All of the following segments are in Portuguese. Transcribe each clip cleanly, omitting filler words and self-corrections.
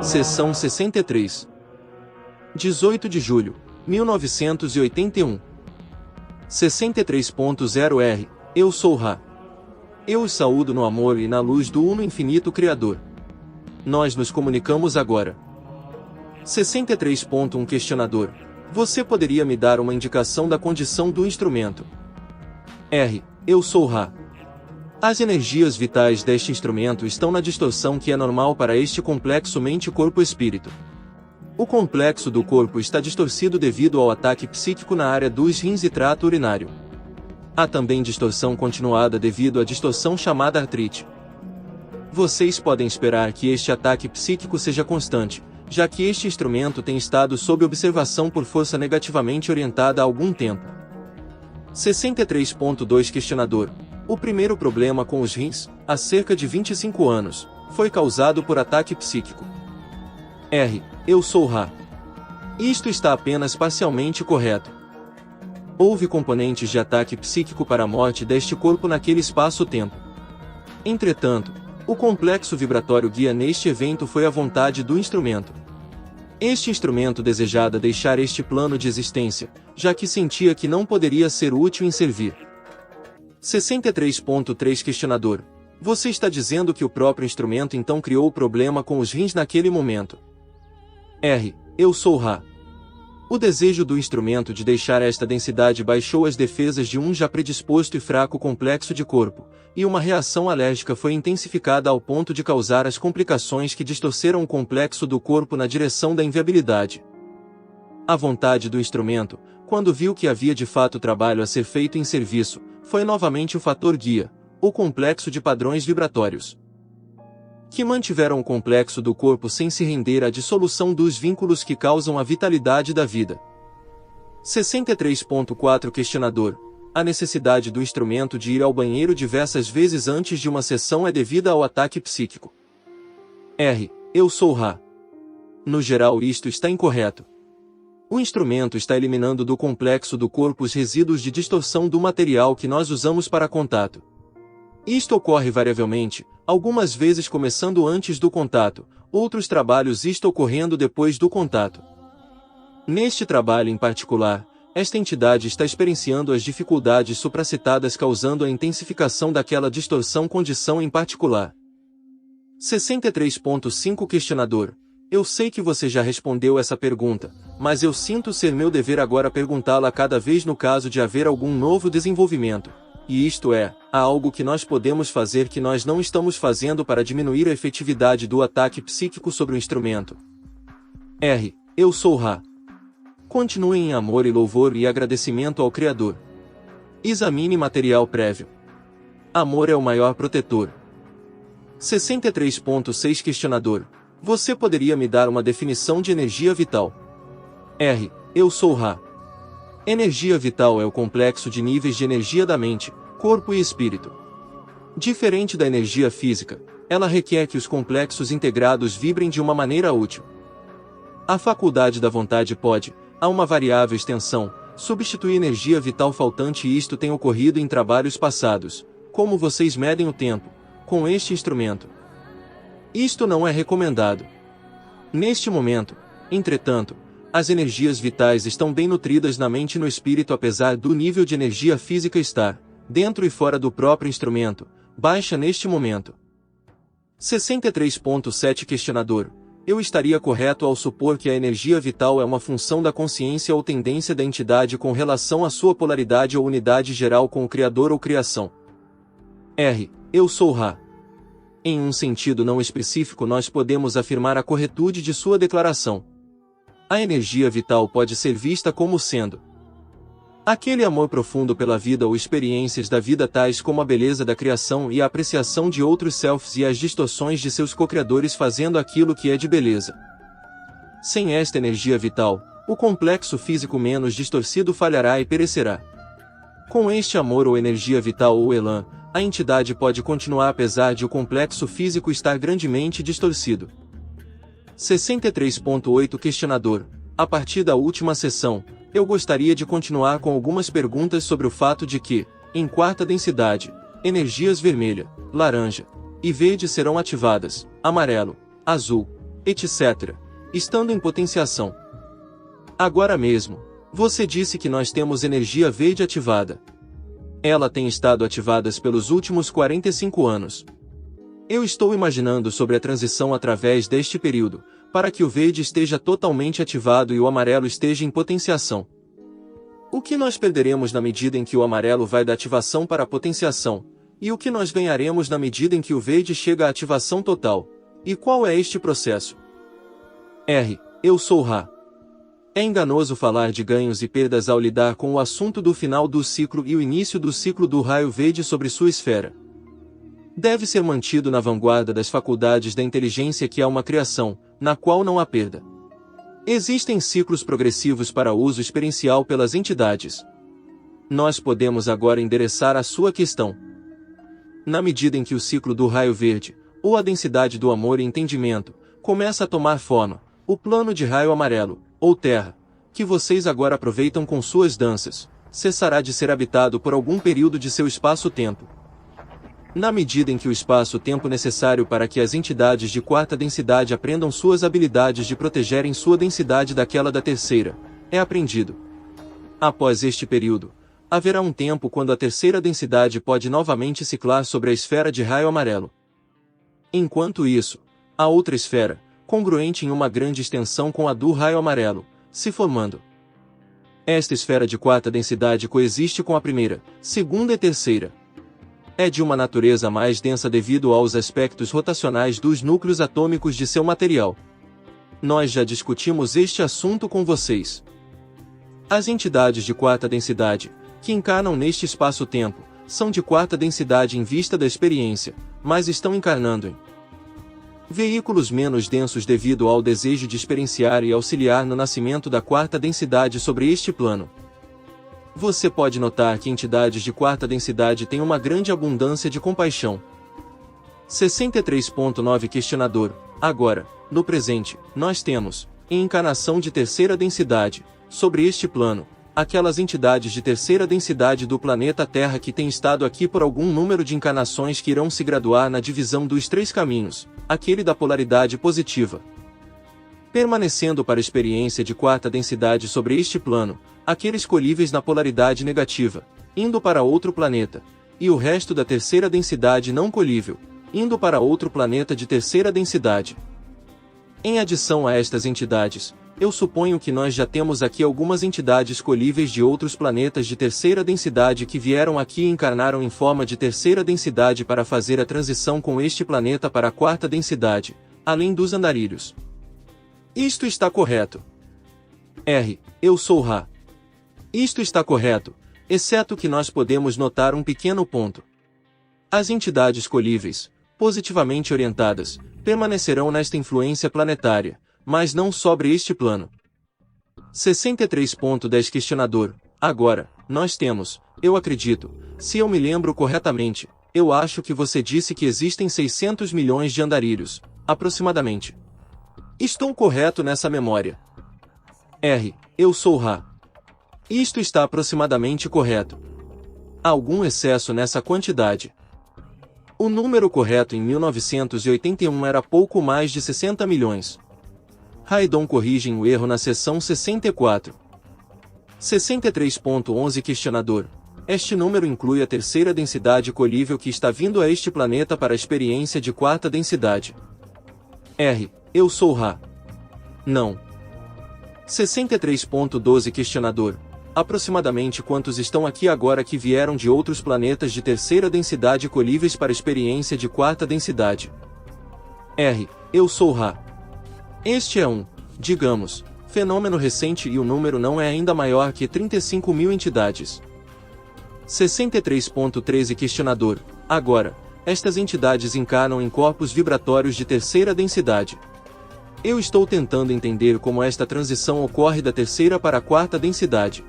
Seção 63. 18 de julho, 1981. 63.0R. Eu sou Ra. Eu os saúdo no amor e na luz do Uno Infinito Criador. Nós nos comunicamos agora. 63.1 Questionador. Você poderia me dar uma indicação da condição do instrumento? R. Eu sou Ra. As energias vitais deste instrumento estão na distorção que é normal para este complexo mente-corpo-espírito. O complexo do corpo está distorcido devido ao ataque psíquico na área dos rins e trato urinário. Há também distorção continuada devido à distorção chamada artrite. Vocês podem esperar que este ataque psíquico seja constante, já que este instrumento tem estado sob observação por força negativamente orientada há algum tempo. 63.2 Questionador. O primeiro problema com os rins, há cerca de 25 anos, foi causado por ataque psíquico. R. Eu sou Ra. Isto está apenas parcialmente correto. Houve componentes de ataque psíquico para a morte deste corpo naquele espaço-tempo. Entretanto, o complexo vibratório guia neste evento foi a vontade do instrumento. Este instrumento desejava deixar este plano de existência, já que sentia que não poderia ser útil em servir. 63.3 Questionador. Você está dizendo que o próprio instrumento então criou o problema com os rins naquele momento? R. Eu sou Ra. O desejo do instrumento de deixar esta densidade baixou as defesas de um já predisposto e fraco complexo de corpo, e uma reação alérgica foi intensificada ao ponto de causar as complicações que distorceram o complexo do corpo na direção da inviabilidade. A vontade do instrumento, quando viu que havia de fato trabalho a ser feito em serviço, foi novamente o fator guia, o complexo de padrões vibratórios, que mantiveram o complexo do corpo sem se render à dissolução dos vínculos que causam a vitalidade da vida. 63.4 Questionador. A necessidade do instrumento de ir ao banheiro diversas vezes antes de uma sessão é devida ao ataque psíquico. R. Eu sou Ra. No geral, isto está incorreto. O instrumento está eliminando do complexo do corpo os resíduos de distorção do material que nós usamos para contato. Isto ocorre variavelmente, algumas vezes começando antes do contato, outros trabalhos isto ocorrendo depois do contato. Neste trabalho em particular, esta entidade está experienciando as dificuldades supracitadas causando a intensificação daquela distorção condição em particular. 63.5 Questionador. Eu sei que você já respondeu essa pergunta, mas eu sinto ser meu dever agora perguntá-la cada vez no caso de haver algum novo desenvolvimento. E isto é, há algo que nós podemos fazer que nós não estamos fazendo para diminuir a efetividade do ataque psíquico sobre o instrumento. R. Eu sou Ra. Continue em amor e louvor e agradecimento ao Criador. Examine material prévio. Amor é o maior protetor. 63.6 Questionador. Você poderia me dar uma definição de energia vital? R. Eu sou Ra. Energia vital é o complexo de níveis de energia da mente, corpo e espírito. Diferente da energia física, ela requer que os complexos integrados vibrem de uma maneira útil. A faculdade da vontade pode, a uma variável extensão, substituir energia vital faltante e isto tem ocorrido em trabalhos passados, como vocês medem o tempo, com este instrumento. Isto não é recomendado. Neste momento, entretanto, as energias vitais estão bem nutridas na mente e no espírito apesar do nível de energia física estar, dentro e fora do próprio instrumento, baixa neste momento. 63.7 Questionador. Eu estaria correto ao supor que a energia vital é uma função da consciência ou tendência da entidade com relação à sua polaridade ou unidade geral com o Criador ou criação? R. Eu sou Ra. Em um sentido não específico nós podemos afirmar a corretude de sua declaração. A energia vital pode ser vista como sendo aquele amor profundo pela vida ou experiências da vida tais como a beleza da criação e a apreciação de outros selves e as distorções de seus co-criadores fazendo aquilo que é de beleza. Sem esta energia vital, o complexo físico menos distorcido falhará e perecerá. Com este amor ou energia vital ou elan, a entidade pode continuar apesar de o complexo físico estar grandemente distorcido. 63.8 Questionador. A partir da última sessão, eu gostaria de continuar com algumas perguntas sobre o fato de que, em quarta densidade, energias vermelha, laranja e verde serão ativadas, amarelo, azul, etc., estando em potenciação. Agora mesmo, você disse que nós temos energia verde ativada. Ela tem estado ativada pelos últimos 45 anos. Eu estou imaginando sobre a transição através deste período, para que o verde esteja totalmente ativado e o amarelo esteja em potenciação. O que nós perderemos na medida em que o amarelo vai da ativação para a potenciação, e o que nós ganharemos na medida em que o verde chega à ativação total? E qual é este processo? Eu sou Ra. É enganoso falar de ganhos e perdas ao lidar com o assunto do final do ciclo e o início do ciclo do raio verde sobre sua esfera. Deve ser mantido na vanguarda das faculdades da inteligência que há uma criação, na qual não há perda. Existem ciclos progressivos para uso experiencial pelas entidades. Nós podemos agora endereçar a sua questão. Na medida em que o ciclo do raio verde, ou a densidade do amor e entendimento, começa a tomar forma, o plano de raio amarelo, ou terra, que vocês agora aproveitam com suas danças, cessará de ser habitado por algum período de seu espaço-tempo. Na medida em que o espaço-tempo necessário para que as entidades de quarta densidade aprendam suas habilidades de protegerem sua densidade daquela da terceira, é aprendido. Após este período, haverá um tempo quando a terceira densidade pode novamente ciclar sobre a esfera de raio amarelo. Enquanto isso, a outra esfera, congruente em uma grande extensão com a do raio amarelo, se formando. Esta esfera de quarta densidade coexiste com a primeira, segunda e terceira. É de uma natureza mais densa devido aos aspectos rotacionais dos núcleos atômicos de seu material. Nós já discutimos este assunto com vocês. As entidades de quarta densidade, que encarnam neste espaço-tempo, são de quarta densidade em vista da experiência, mas estão encarnando em veículos menos densos devido ao desejo de experienciar e auxiliar no nascimento da quarta densidade sobre este plano. Você pode notar que entidades de quarta densidade têm uma grande abundância de compaixão. 63.9 Questionador. Agora, no presente, nós temos, em encarnação de terceira densidade, sobre este plano, aquelas entidades de terceira densidade do planeta Terra que têm estado aqui por algum número de encarnações que irão se graduar na divisão dos três caminhos, aquele da polaridade positiva. Permanecendo para a experiência de quarta densidade sobre este plano, aqueles colhíveis na polaridade negativa, indo para outro planeta, e o resto da terceira densidade não colhível, indo para outro planeta de terceira densidade. Em adição a estas entidades, eu suponho que nós já temos aqui algumas entidades colhíveis de outros planetas de terceira densidade que vieram aqui e encarnaram em forma de terceira densidade para fazer a transição com este planeta para a quarta densidade, além dos andarilhos. Isto está correto. Eu sou Ra. Isto está correto, exceto que nós podemos notar um pequeno ponto. As entidades colhíveis, positivamente orientadas, permanecerão nesta influência planetária, mas não sobre este plano. 63.10 Questionador. Agora, nós temos, eu acredito, se eu me lembro corretamente, eu acho que você disse que existem 600 milhões de andarilhos, aproximadamente. Estou correto nessa memória? Eu sou Ra. Isto está aproximadamente correto. Há algum excesso nessa quantidade. O número correto em 1981 era pouco mais de 60 milhões. Raidon corrige o erro na seção 64. 63.11 Questionador. Este número inclui a terceira densidade colhível que está vindo a este planeta para a experiência de quarta densidade. Eu sou Ra. Não. 63.12 Questionador. Aproximadamente quantos estão aqui agora que vieram de outros planetas de terceira densidade colhíveis para a experiência de quarta densidade? Eu sou Ra. Este é digamos, fenômeno recente e o número não é ainda maior que 35 mil entidades. 63.13 Questionador. Agora, estas entidades encarnam em corpos vibratórios de terceira densidade. Eu estou tentando entender como esta transição ocorre da terceira para a quarta densidade.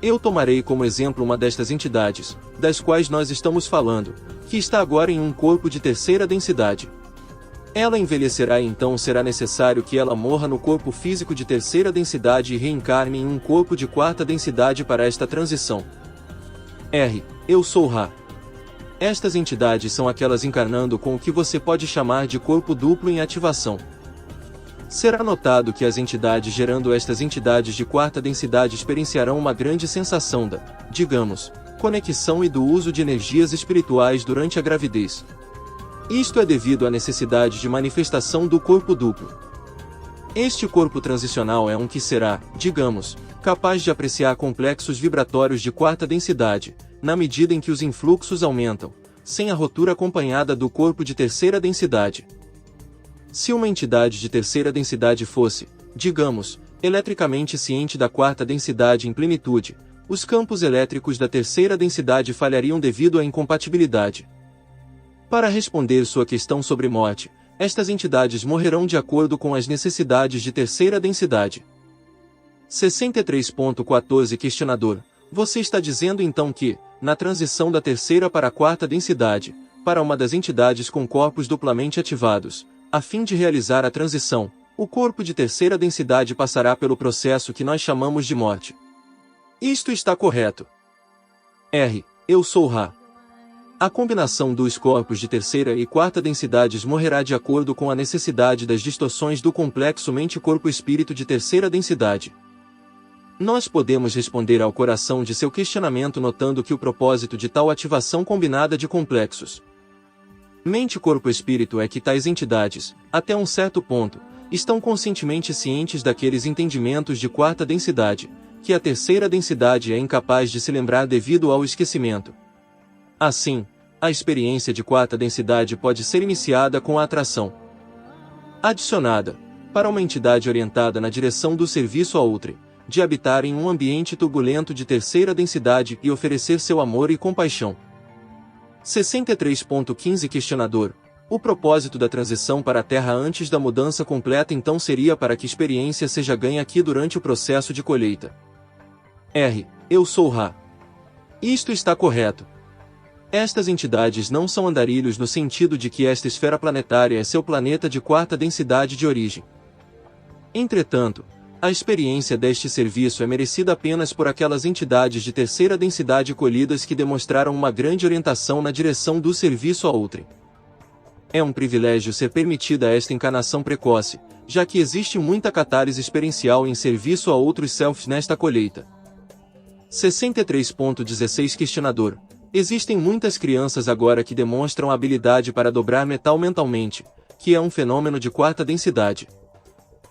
Eu tomarei como exemplo uma destas entidades, das quais nós estamos falando, que está agora em um corpo de terceira densidade. Ela envelhecerá e então será necessário que ela morra no corpo físico de terceira densidade e reencarne em um corpo de quarta densidade para esta transição. Eu sou Ra. Estas entidades são aquelas encarnando com o que você pode chamar de corpo duplo em ativação. Será notado que as entidades gerando estas entidades de quarta densidade experienciarão uma grande sensação da, digamos, conexão e do uso de energias espirituais durante a gravidez. Isto é devido à necessidade de manifestação do corpo duplo. Este corpo transicional é um que será, digamos, capaz de apreciar complexos vibratórios de quarta densidade, na medida em que os influxos aumentam, sem a rotura acompanhada do corpo de terceira densidade. Se uma entidade de terceira densidade fosse, digamos, eletricamente ciente da quarta densidade em plenitude, os campos elétricos da terceira densidade falhariam devido à incompatibilidade. Para responder sua questão sobre morte, estas entidades morrerão de acordo com as necessidades de terceira densidade. 63.14 Questionador: você está dizendo então que, na transição da terceira para a quarta densidade, para uma das entidades com corpos duplamente ativados, a fim de realizar a transição, o corpo de terceira densidade passará pelo processo que nós chamamos de morte. Isto está correto. R. Eu sou Ra. A combinação dos corpos de terceira e quarta densidades morrerá de acordo com a necessidade das distorções do complexo mente-corpo-espírito de terceira densidade. Nós podemos responder ao coração de seu questionamento notando que o propósito de tal ativação combinada de complexos mente-corpo-espírito é que tais entidades, até um certo ponto, estão conscientemente cientes daqueles entendimentos de quarta densidade, que a terceira densidade é incapaz de se lembrar devido ao esquecimento. Assim, a experiência de quarta densidade pode ser iniciada com a atração adicionada, para uma entidade orientada na direção do serviço a outrem, de habitar em um ambiente turbulento de terceira densidade e oferecer seu amor e compaixão. 63.15 Questionador: o propósito da transição para a Terra antes da mudança completa então seria para que experiência seja ganha aqui durante o processo de colheita. R. Eu sou Ra. Isto está correto. Estas entidades não são andarilhos no sentido de que esta esfera planetária é seu planeta de quarta densidade de origem. Entretanto, a experiência deste serviço é merecida apenas por aquelas entidades de terceira densidade colhidas que demonstraram uma grande orientação na direção do serviço a outrem. É um privilégio ser permitida esta encarnação precoce, já que existe muita catálise experiencial em serviço a outros selfs nesta colheita. 63.16 Questionador: existem muitas crianças agora que demonstram habilidade para dobrar metal mentalmente, que é um fenômeno de quarta densidade.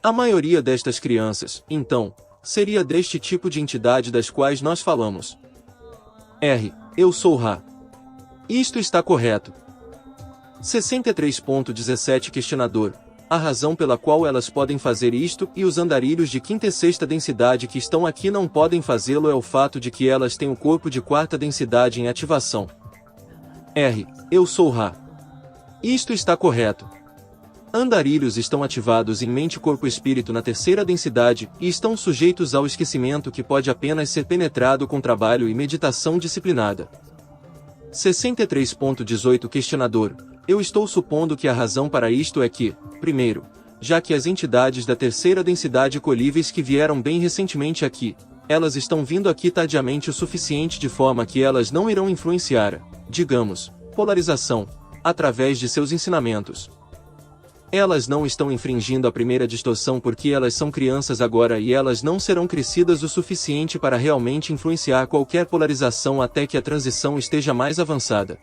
A maioria destas crianças, então, seria deste tipo de entidade das quais nós falamos. R. Eu sou Ra. Isto está correto. 63.17 Questionador: a razão pela qual elas podem fazer isto e os andarilhos de quinta e sexta densidade que estão aqui não podem fazê-lo é o fato de que elas têm o corpo de quarta densidade em ativação. R. Eu sou Ra. Isto está correto. Andarilhos estão ativados em mente, corpo e espírito na terceira densidade e estão sujeitos ao esquecimento que pode apenas ser penetrado com trabalho e meditação disciplinada. 63.18 Questionador: eu estou supondo que a razão para isto é que, primeiro, já que as entidades da terceira densidade colhíveis que vieram bem recentemente aqui, elas estão vindo aqui tardiamente o suficiente de forma que elas não irão influenciar, digamos, polarização, através de seus ensinamentos. Elas não estão infringindo a primeira distorção porque elas são crianças agora e elas não serão crescidas o suficiente para realmente influenciar qualquer polarização até que a transição esteja mais avançada.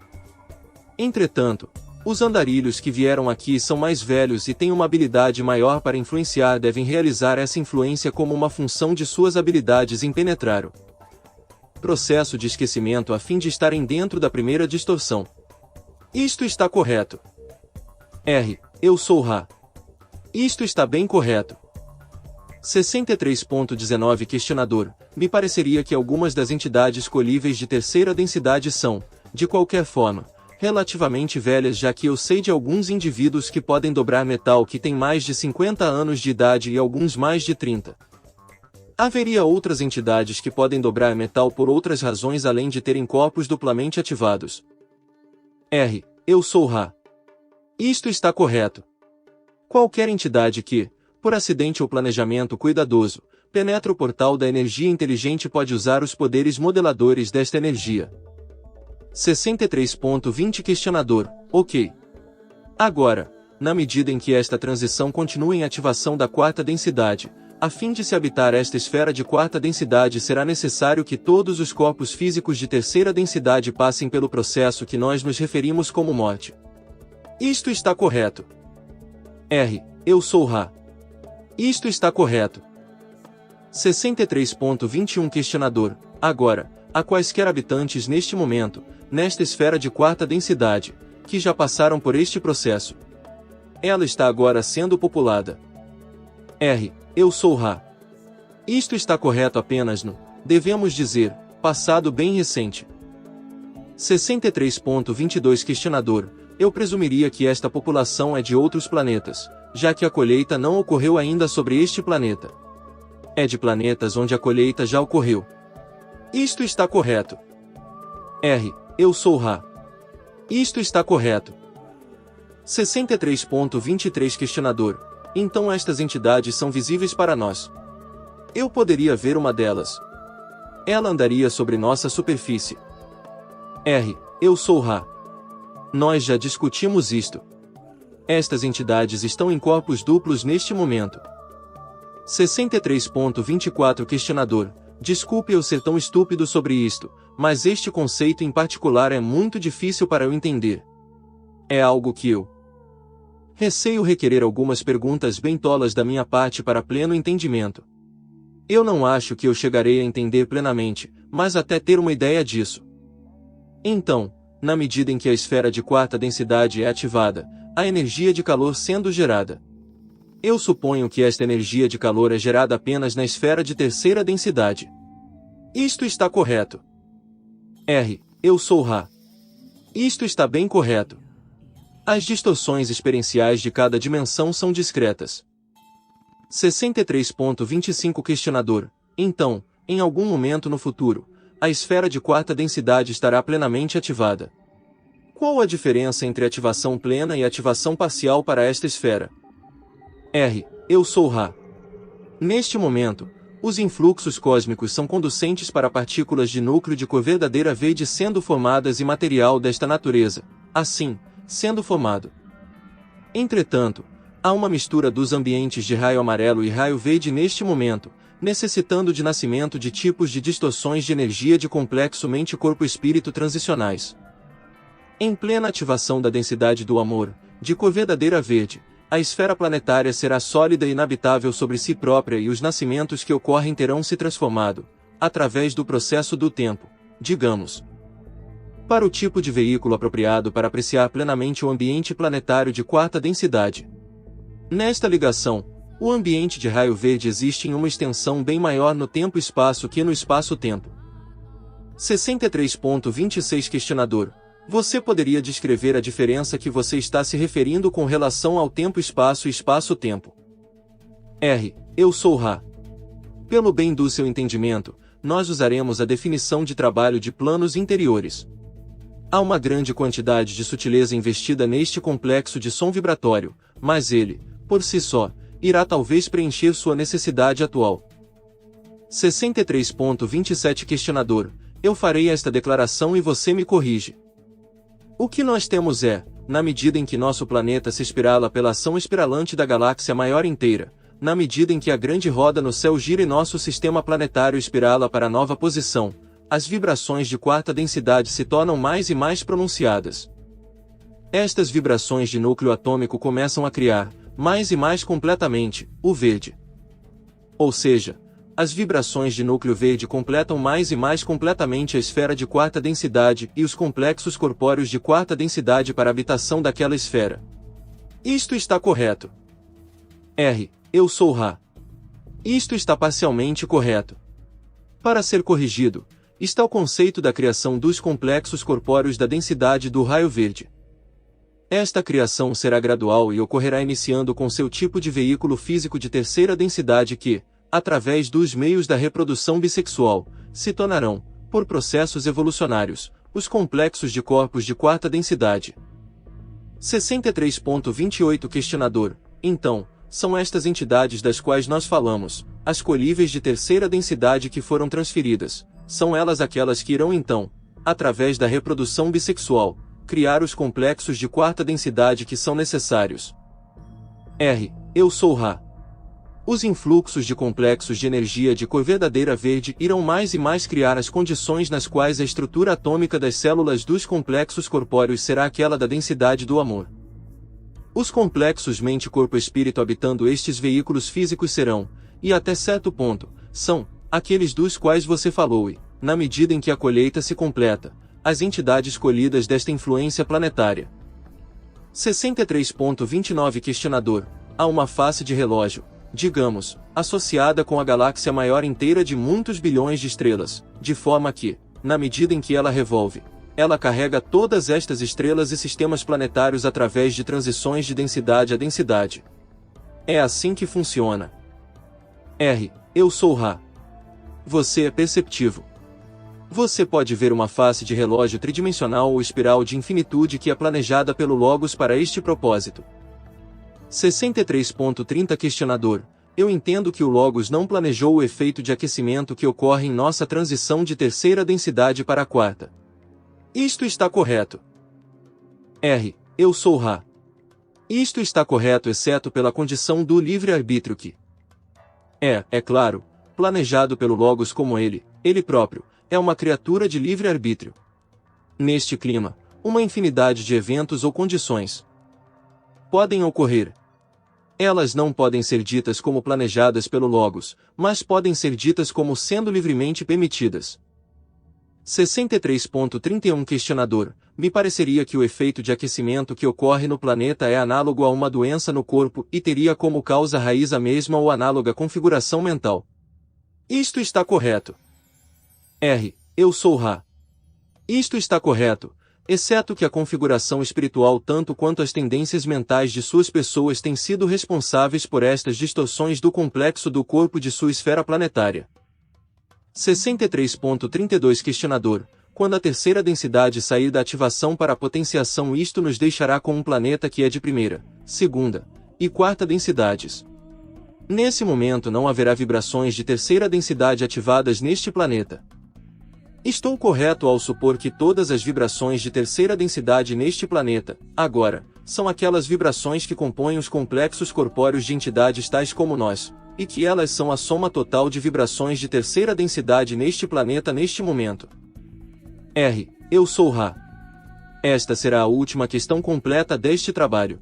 Entretanto, os andarilhos que vieram aqui são mais velhos e têm uma habilidade maior para influenciar, devem realizar essa influência como uma função de suas habilidades em penetrar o processo de esquecimento a fim de estarem dentro da primeira distorção. Isto está correto. R. Eu sou Ra. Isto está bem correto. 63.19 Questionador: me pareceria que algumas das entidades colhíveis de terceira densidade são, de qualquer forma, relativamente velhas, já que eu sei de alguns indivíduos que podem dobrar metal que têm mais de 50 anos de idade e alguns mais de 30. Haveria outras entidades que podem dobrar metal por outras razões além de terem corpos duplamente ativados. R. Eu sou Ra. Isto está correto. Qualquer entidade que, por acidente ou planejamento cuidadoso, penetra o portal da energia inteligente pode usar os poderes modeladores desta energia. 63.20 Questionador: ok. Agora, na medida em que esta transição continua em ativação da quarta densidade. A fim de se habitar esta esfera de quarta densidade será necessário que todos os corpos físicos de terceira densidade passem pelo processo que nós nos referimos como morte. Isto está correto. R. Eu sou Ra. Isto está correto. 63.21 Questionador. Agora, há quaisquer habitantes neste momento, nesta esfera de quarta densidade, que já passaram por este processo. Ela está agora sendo populada. R. Eu sou Ra. Isto está correto apenas no, devemos dizer, passado bem recente. 63.22 Questionador. Eu presumiria que esta população é de outros planetas, já que a colheita não ocorreu ainda sobre este planeta. É de planetas onde a colheita já ocorreu. Isto está correto. R. Eu sou Ra. Isto está correto. 63.23 Questionador. Então estas entidades são visíveis para nós. Eu poderia ver uma delas. Ela andaria sobre nossa superfície. R. Eu sou Ra. Nós já discutimos isto. Estas entidades estão em corpos duplos neste momento. 63.24 Questionador. Desculpe eu ser tão estúpido sobre isto, mas este conceito em particular é muito difícil para eu entender. É algo que eu receio requerer algumas perguntas bem tolas da minha parte para pleno entendimento. Eu não acho que eu chegarei a entender plenamente, mas até ter uma ideia disso. Então, na medida em que a esfera de quarta densidade é ativada, a energia de calor sendo gerada. Eu suponho que esta energia de calor é gerada apenas na esfera de terceira densidade. Isto está correto. R. Eu sou Ra. Isto está bem correto. As distorções experienciais de cada dimensão são discretas. 63.25 Questionador. Então, em algum momento no futuro, a esfera de quarta densidade estará plenamente ativada. Qual a diferença entre ativação plena e ativação parcial para esta esfera? R. Eu sou Ra. Neste momento, os influxos cósmicos são conducentes para partículas de núcleo de cor verdadeira verde sendo formadas e material desta natureza, assim, sendo formado. Entretanto, há uma mistura dos ambientes de raio amarelo e raio verde neste momento, necessitando de nascimento de tipos de distorções de energia de complexo mente-corpo-espírito transicionais. Em plena ativação da densidade do amor, de cor verdadeira verde, a esfera planetária será sólida e inabitável sobre si própria e os nascimentos que ocorrem terão se transformado, através do processo do tempo, digamos, para o tipo de veículo apropriado para apreciar plenamente o ambiente planetário de quarta densidade. Nesta ligação, o ambiente de raio verde existe em uma extensão bem maior no tempo-espaço que no espaço-tempo. 63.26 Questionador. Você poderia descrever a diferença que você está se referindo com relação ao tempo-espaço e espaço-tempo? R. Eu sou Ra. Pelo bem do seu entendimento, nós usaremos a definição de trabalho de planos interiores. Há uma grande quantidade de sutileza investida neste complexo de som vibratório, mas ele, por si só, irá talvez preencher sua necessidade atual. 63.27 Questionador. Eu farei esta declaração e você me corrige. O que nós temos é, na medida em que nosso planeta se espirala pela ação espiralante da galáxia maior inteira, na medida em que a grande roda no céu gira e nosso sistema planetário espirala para a nova posição, as vibrações de quarta densidade se tornam mais e mais pronunciadas. Estas vibrações de núcleo atômico começam a criar, mais e mais completamente, o verde. Ou seja, as vibrações de núcleo verde completam mais e mais completamente a esfera de quarta densidade e os complexos corpóreos de quarta densidade para a habitação daquela esfera. Isto está correto. R. Eu sou Ra. Isto está parcialmente correto. Para ser corrigido, está o conceito da criação dos complexos corpóreos da densidade do raio verde. Esta criação será gradual e ocorrerá iniciando com seu tipo de veículo físico de terceira densidade que, através dos meios da reprodução bissexual, se tornarão, por processos evolucionários, os complexos de corpos de quarta densidade. 63.28 Questionador. Então, são estas entidades das quais nós falamos, as colíveis de terceira densidade que foram transferidas, são elas aquelas que irão então, através da reprodução bissexual, criar os complexos de quarta densidade que são necessários, R. Eu sou Ra. Os influxos de complexos de energia de cor verdadeira verde irão mais e mais criar as condições nas quais a estrutura atômica das células dos complexos corpóreos será aquela da densidade do amor. Os complexos mente-corpo-espírito habitando estes veículos físicos serão, e até certo ponto, são, aqueles dos quais você falou e, na medida em que a colheita se completa, as entidades colhidas desta influência planetária. 63.29 Questionador. Há uma face de relógio, digamos, associada com a galáxia maior inteira de muitos bilhões de estrelas, de forma que, na medida em que ela revolve, ela carrega todas estas estrelas e sistemas planetários através de transições de densidade a densidade. É assim que funciona. R. Eu sou Ra. Você é perceptivo. Você pode ver uma face de relógio tridimensional ou espiral de infinitude que é planejada pelo Logos para este propósito. 63.30 Questionador. Eu entendo que o Logos não planejou o efeito de aquecimento que ocorre em nossa transição de terceira densidade para a quarta. Isto está correto. R. Eu sou Ra. Isto está correto exceto pela condição do livre-arbítrio que é claro, planejado pelo Logos como ele próprio, é uma criatura de livre-arbítrio. Neste clima, uma infinidade de eventos ou condições podem ocorrer. Elas não podem ser ditas como planejadas pelo Logos, mas podem ser ditas como sendo livremente permitidas. 63.31 Questionador. Me pareceria que o efeito de aquecimento que ocorre no planeta é análogo a uma doença no corpo e teria como causa raiz a mesma ou análoga configuração mental. Isto está correto. R. Eu sou Ra. Isto está correto, exceto que a configuração espiritual tanto quanto as tendências mentais de suas pessoas têm sido responsáveis por estas distorções do complexo do corpo de sua esfera planetária. 63.32 Questionador. Quando a terceira densidade sair da ativação para a potenciação, isto nos deixará com um planeta que é de primeira, segunda e quarta densidades. Nesse momento não haverá vibrações de terceira densidade ativadas neste planeta. Estou correto ao supor que todas as vibrações de terceira densidade neste planeta, agora, são aquelas vibrações que compõem os complexos corpóreos de entidades tais como nós, e que elas são a soma total de vibrações de terceira densidade neste planeta neste momento. R. Eu sou Ra. Esta será a última questão completa deste trabalho.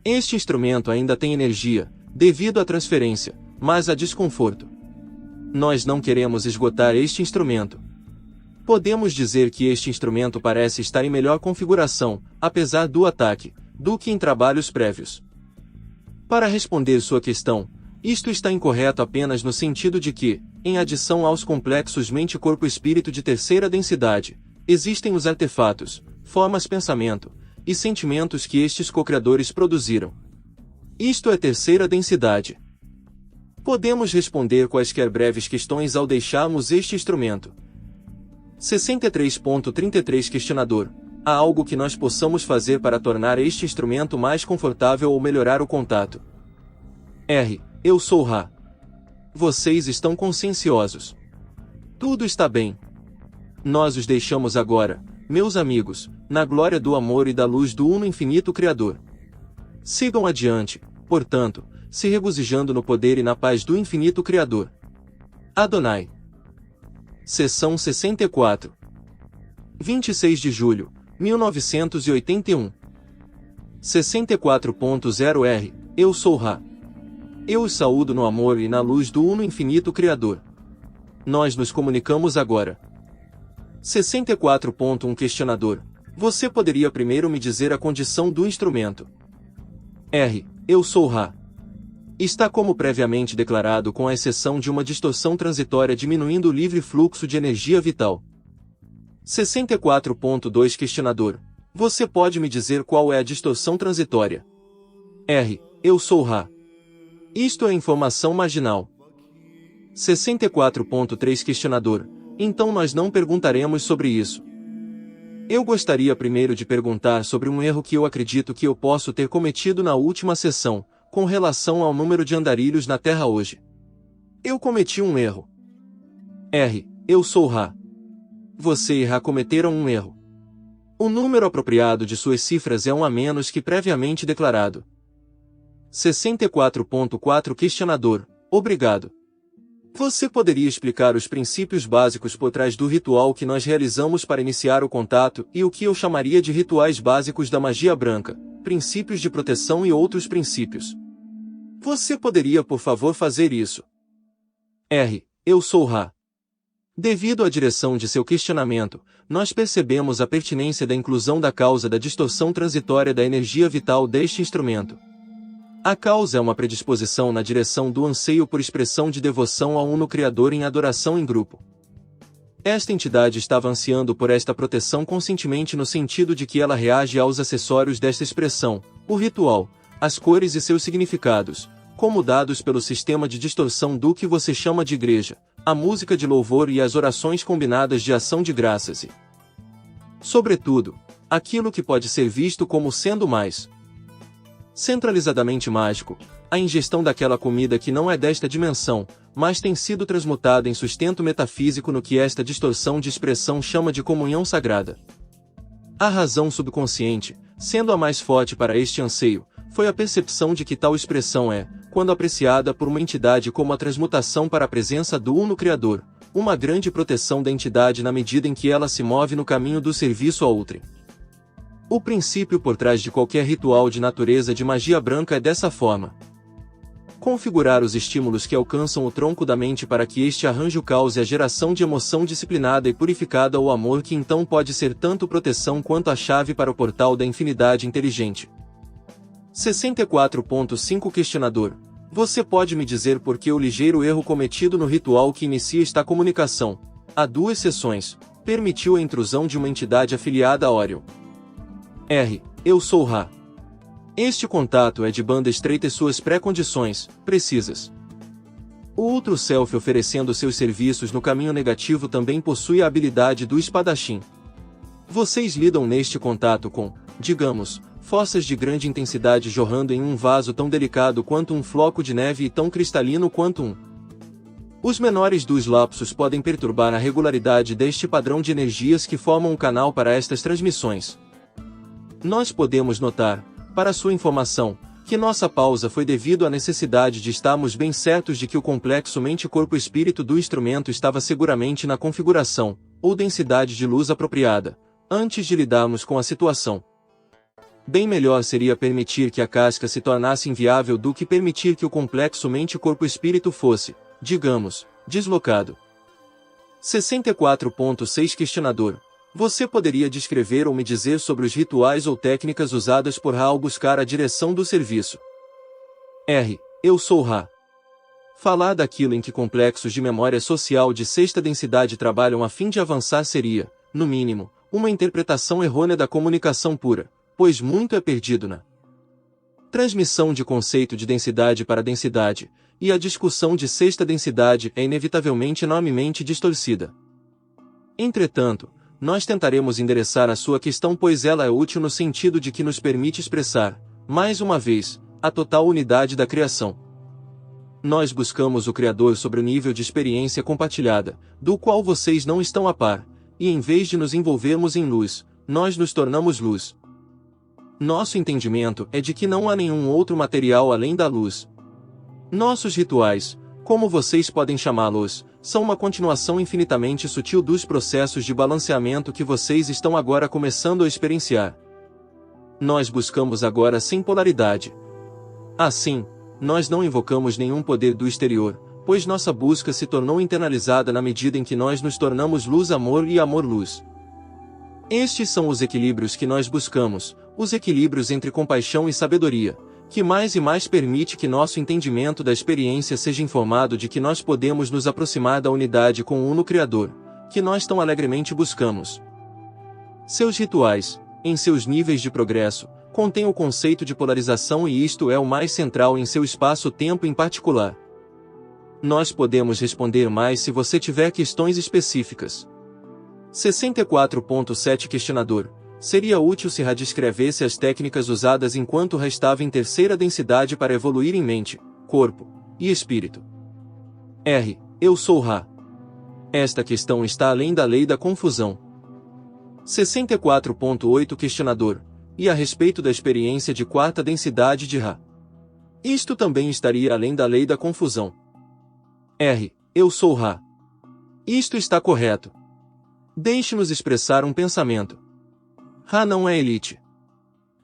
Este instrumento ainda tem energia, devido à transferência, mas há desconforto. Nós não queremos esgotar este instrumento. Podemos dizer que este instrumento parece estar em melhor configuração, apesar do ataque, do que em trabalhos prévios. Para responder sua questão, isto está incorreto apenas no sentido de que, em adição aos complexos mente-corpo-espírito de terceira densidade, existem os artefatos, formas-pensamento e sentimentos que estes co-criadores produziram. Isto é terceira densidade. Podemos responder quaisquer breves questões ao deixarmos este instrumento. 63.33 Questionador. Há algo que nós possamos fazer para tornar este instrumento mais confortável ou melhorar o contato? R. Eu sou Ra. Vocês estão conscienciosos. Tudo está bem. Nós os deixamos agora, meus amigos, na glória do amor e da luz do Uno Infinito Criador. Sigam adiante, portanto, se regozijando no poder e na paz do Infinito Criador. Adonai. Seção 64. 26 de julho, 1981. 64.0 R. Eu sou Ra. Eu os saúdo no amor e na luz do Uno Infinito Criador. Nós nos comunicamos agora. 64.1 Questionador. Você poderia primeiro me dizer a condição do instrumento? R. Eu sou Ra. Está como previamente declarado, com a exceção de uma distorção transitória diminuindo o livre fluxo de energia vital. 64.2 Questionador. Você pode me dizer qual é a distorção transitória? R. Eu sou Ra. Isto é informação marginal. 64.3 Questionador. Então nós não perguntaremos sobre isso. Eu gostaria primeiro de perguntar sobre um erro que eu acredito que eu posso ter cometido na última sessão, com relação ao número de andarilhos na Terra hoje. Eu cometi um erro. R. Eu sou Ra. Você e Ra cometeram um erro. O número apropriado de suas cifras é um a menos que previamente declarado. 64.4 Questionador: obrigado. Você poderia explicar os princípios básicos por trás do ritual que nós realizamos para iniciar o contato e o que eu chamaria de rituais básicos da magia branca, princípios de proteção e outros princípios? Você poderia, por favor, fazer isso? Eu sou Ra. Devido à direção de seu questionamento, nós percebemos a pertinência da inclusão da causa da distorção transitória da energia vital deste instrumento. A causa é uma predisposição na direção do anseio por expressão de devoção ao Uno Criador em adoração em grupo. Esta entidade estava ansiando por esta proteção conscientemente no sentido de que ela reage aos acessórios desta expressão, o ritual, as cores e seus significados, como dados pelo sistema de distorção do que você chama de igreja, a música de louvor e as orações combinadas de ação de graças e, sobretudo, aquilo que pode ser visto como sendo mais centralizadamente mágico, a ingestão daquela comida que não é desta dimensão, mas tem sido transmutada em sustento metafísico no que esta distorção de expressão chama de comunhão sagrada. A razão subconsciente, sendo a mais forte para este anseio, foi a percepção de que tal expressão é, quando apreciada por uma entidade como a transmutação para a presença do Uno Criador, uma grande proteção da entidade na medida em que ela se move no caminho do serviço a outrem. O princípio por trás de qualquer ritual de natureza de magia branca é dessa forma: configurar os estímulos que alcançam o tronco da mente para que este arranjo cause a geração de emoção disciplinada e purificada ou amor que então pode ser tanto proteção quanto a chave para o portal da infinidade inteligente. 64.5 Questionador: você pode me dizer por que o ligeiro erro cometido no ritual que inicia esta comunicação, há 2 sessões, permitiu a intrusão de uma entidade afiliada a Orion? Eu sou Ra. Este contato é de banda estreita e suas pré-condições, precisas. O outro self oferecendo seus serviços no caminho negativo também possui a habilidade do espadachim. Vocês lidam neste contato com, digamos, forças de grande intensidade jorrando em um vaso tão delicado quanto um floco de neve e tão cristalino quanto um. Os menores dos lapsos podem perturbar a regularidade deste padrão de energias que formam um canal para estas transmissões. Nós podemos notar, para sua informação, que nossa pausa foi devido à necessidade de estarmos bem certos de que o complexo mente-corpo-espírito do instrumento estava seguramente na configuração, ou densidade de luz apropriada, antes de lidarmos com a situação. Bem melhor seria permitir que a casca se tornasse inviável do que permitir que o complexo mente-corpo-espírito fosse, digamos, deslocado. 64.6 Questionador: você poderia descrever ou me dizer sobre os rituais ou técnicas usadas por Ra ao buscar a direção do serviço? Eu sou Ra. Falar daquilo em que complexos de memória social de 6ª densidade trabalham a fim de avançar seria, no mínimo, uma interpretação errônea da comunicação pura, pois muito é perdido na transmissão de conceito de densidade para densidade, e a discussão de 6ª densidade é inevitavelmente enormemente distorcida. Entretanto, nós tentaremos endereçar a sua questão pois ela é útil no sentido de que nos permite expressar, mais uma vez, a total unidade da criação. Nós buscamos o Criador sobre o nível de experiência compartilhada, do qual vocês não estão a par, e em vez de nos envolvermos em luz, nós nos tornamos luz. Nosso entendimento é de que não há nenhum outro material além da luz. Nossos rituais, como vocês podem chamá-los, são uma continuação infinitamente sutil dos processos de balanceamento que vocês estão agora começando a experienciar. Nós buscamos agora sem polaridade. Assim, nós não invocamos nenhum poder do exterior, pois nossa busca se tornou internalizada na medida em que nós nos tornamos luz-amor e amor-luz. Estes são os equilíbrios que nós buscamos, os equilíbrios entre compaixão e sabedoria, que mais e mais permite que nosso entendimento da experiência seja informado de que nós podemos nos aproximar da unidade com o Uno Criador, que nós tão alegremente buscamos. Seus rituais, em seus níveis de progresso, contêm o conceito de polarização e isto é o mais central em seu espaço-tempo em particular. Nós podemos responder mais se você tiver questões específicas. 64.7 Questionador: seria útil se Ra descrevesse as técnicas usadas enquanto Ra estava em 3ª densidade para evoluir em mente, corpo e espírito? Eu sou Ra. Esta questão está além da lei da confusão. 64.8 Questionador: e a respeito da experiência de 4ª densidade de Ra? Isto também estaria além da lei da confusão. R. Eu sou Ra. Isto está correto. Deixe-nos expressar um pensamento. Ra não é elite.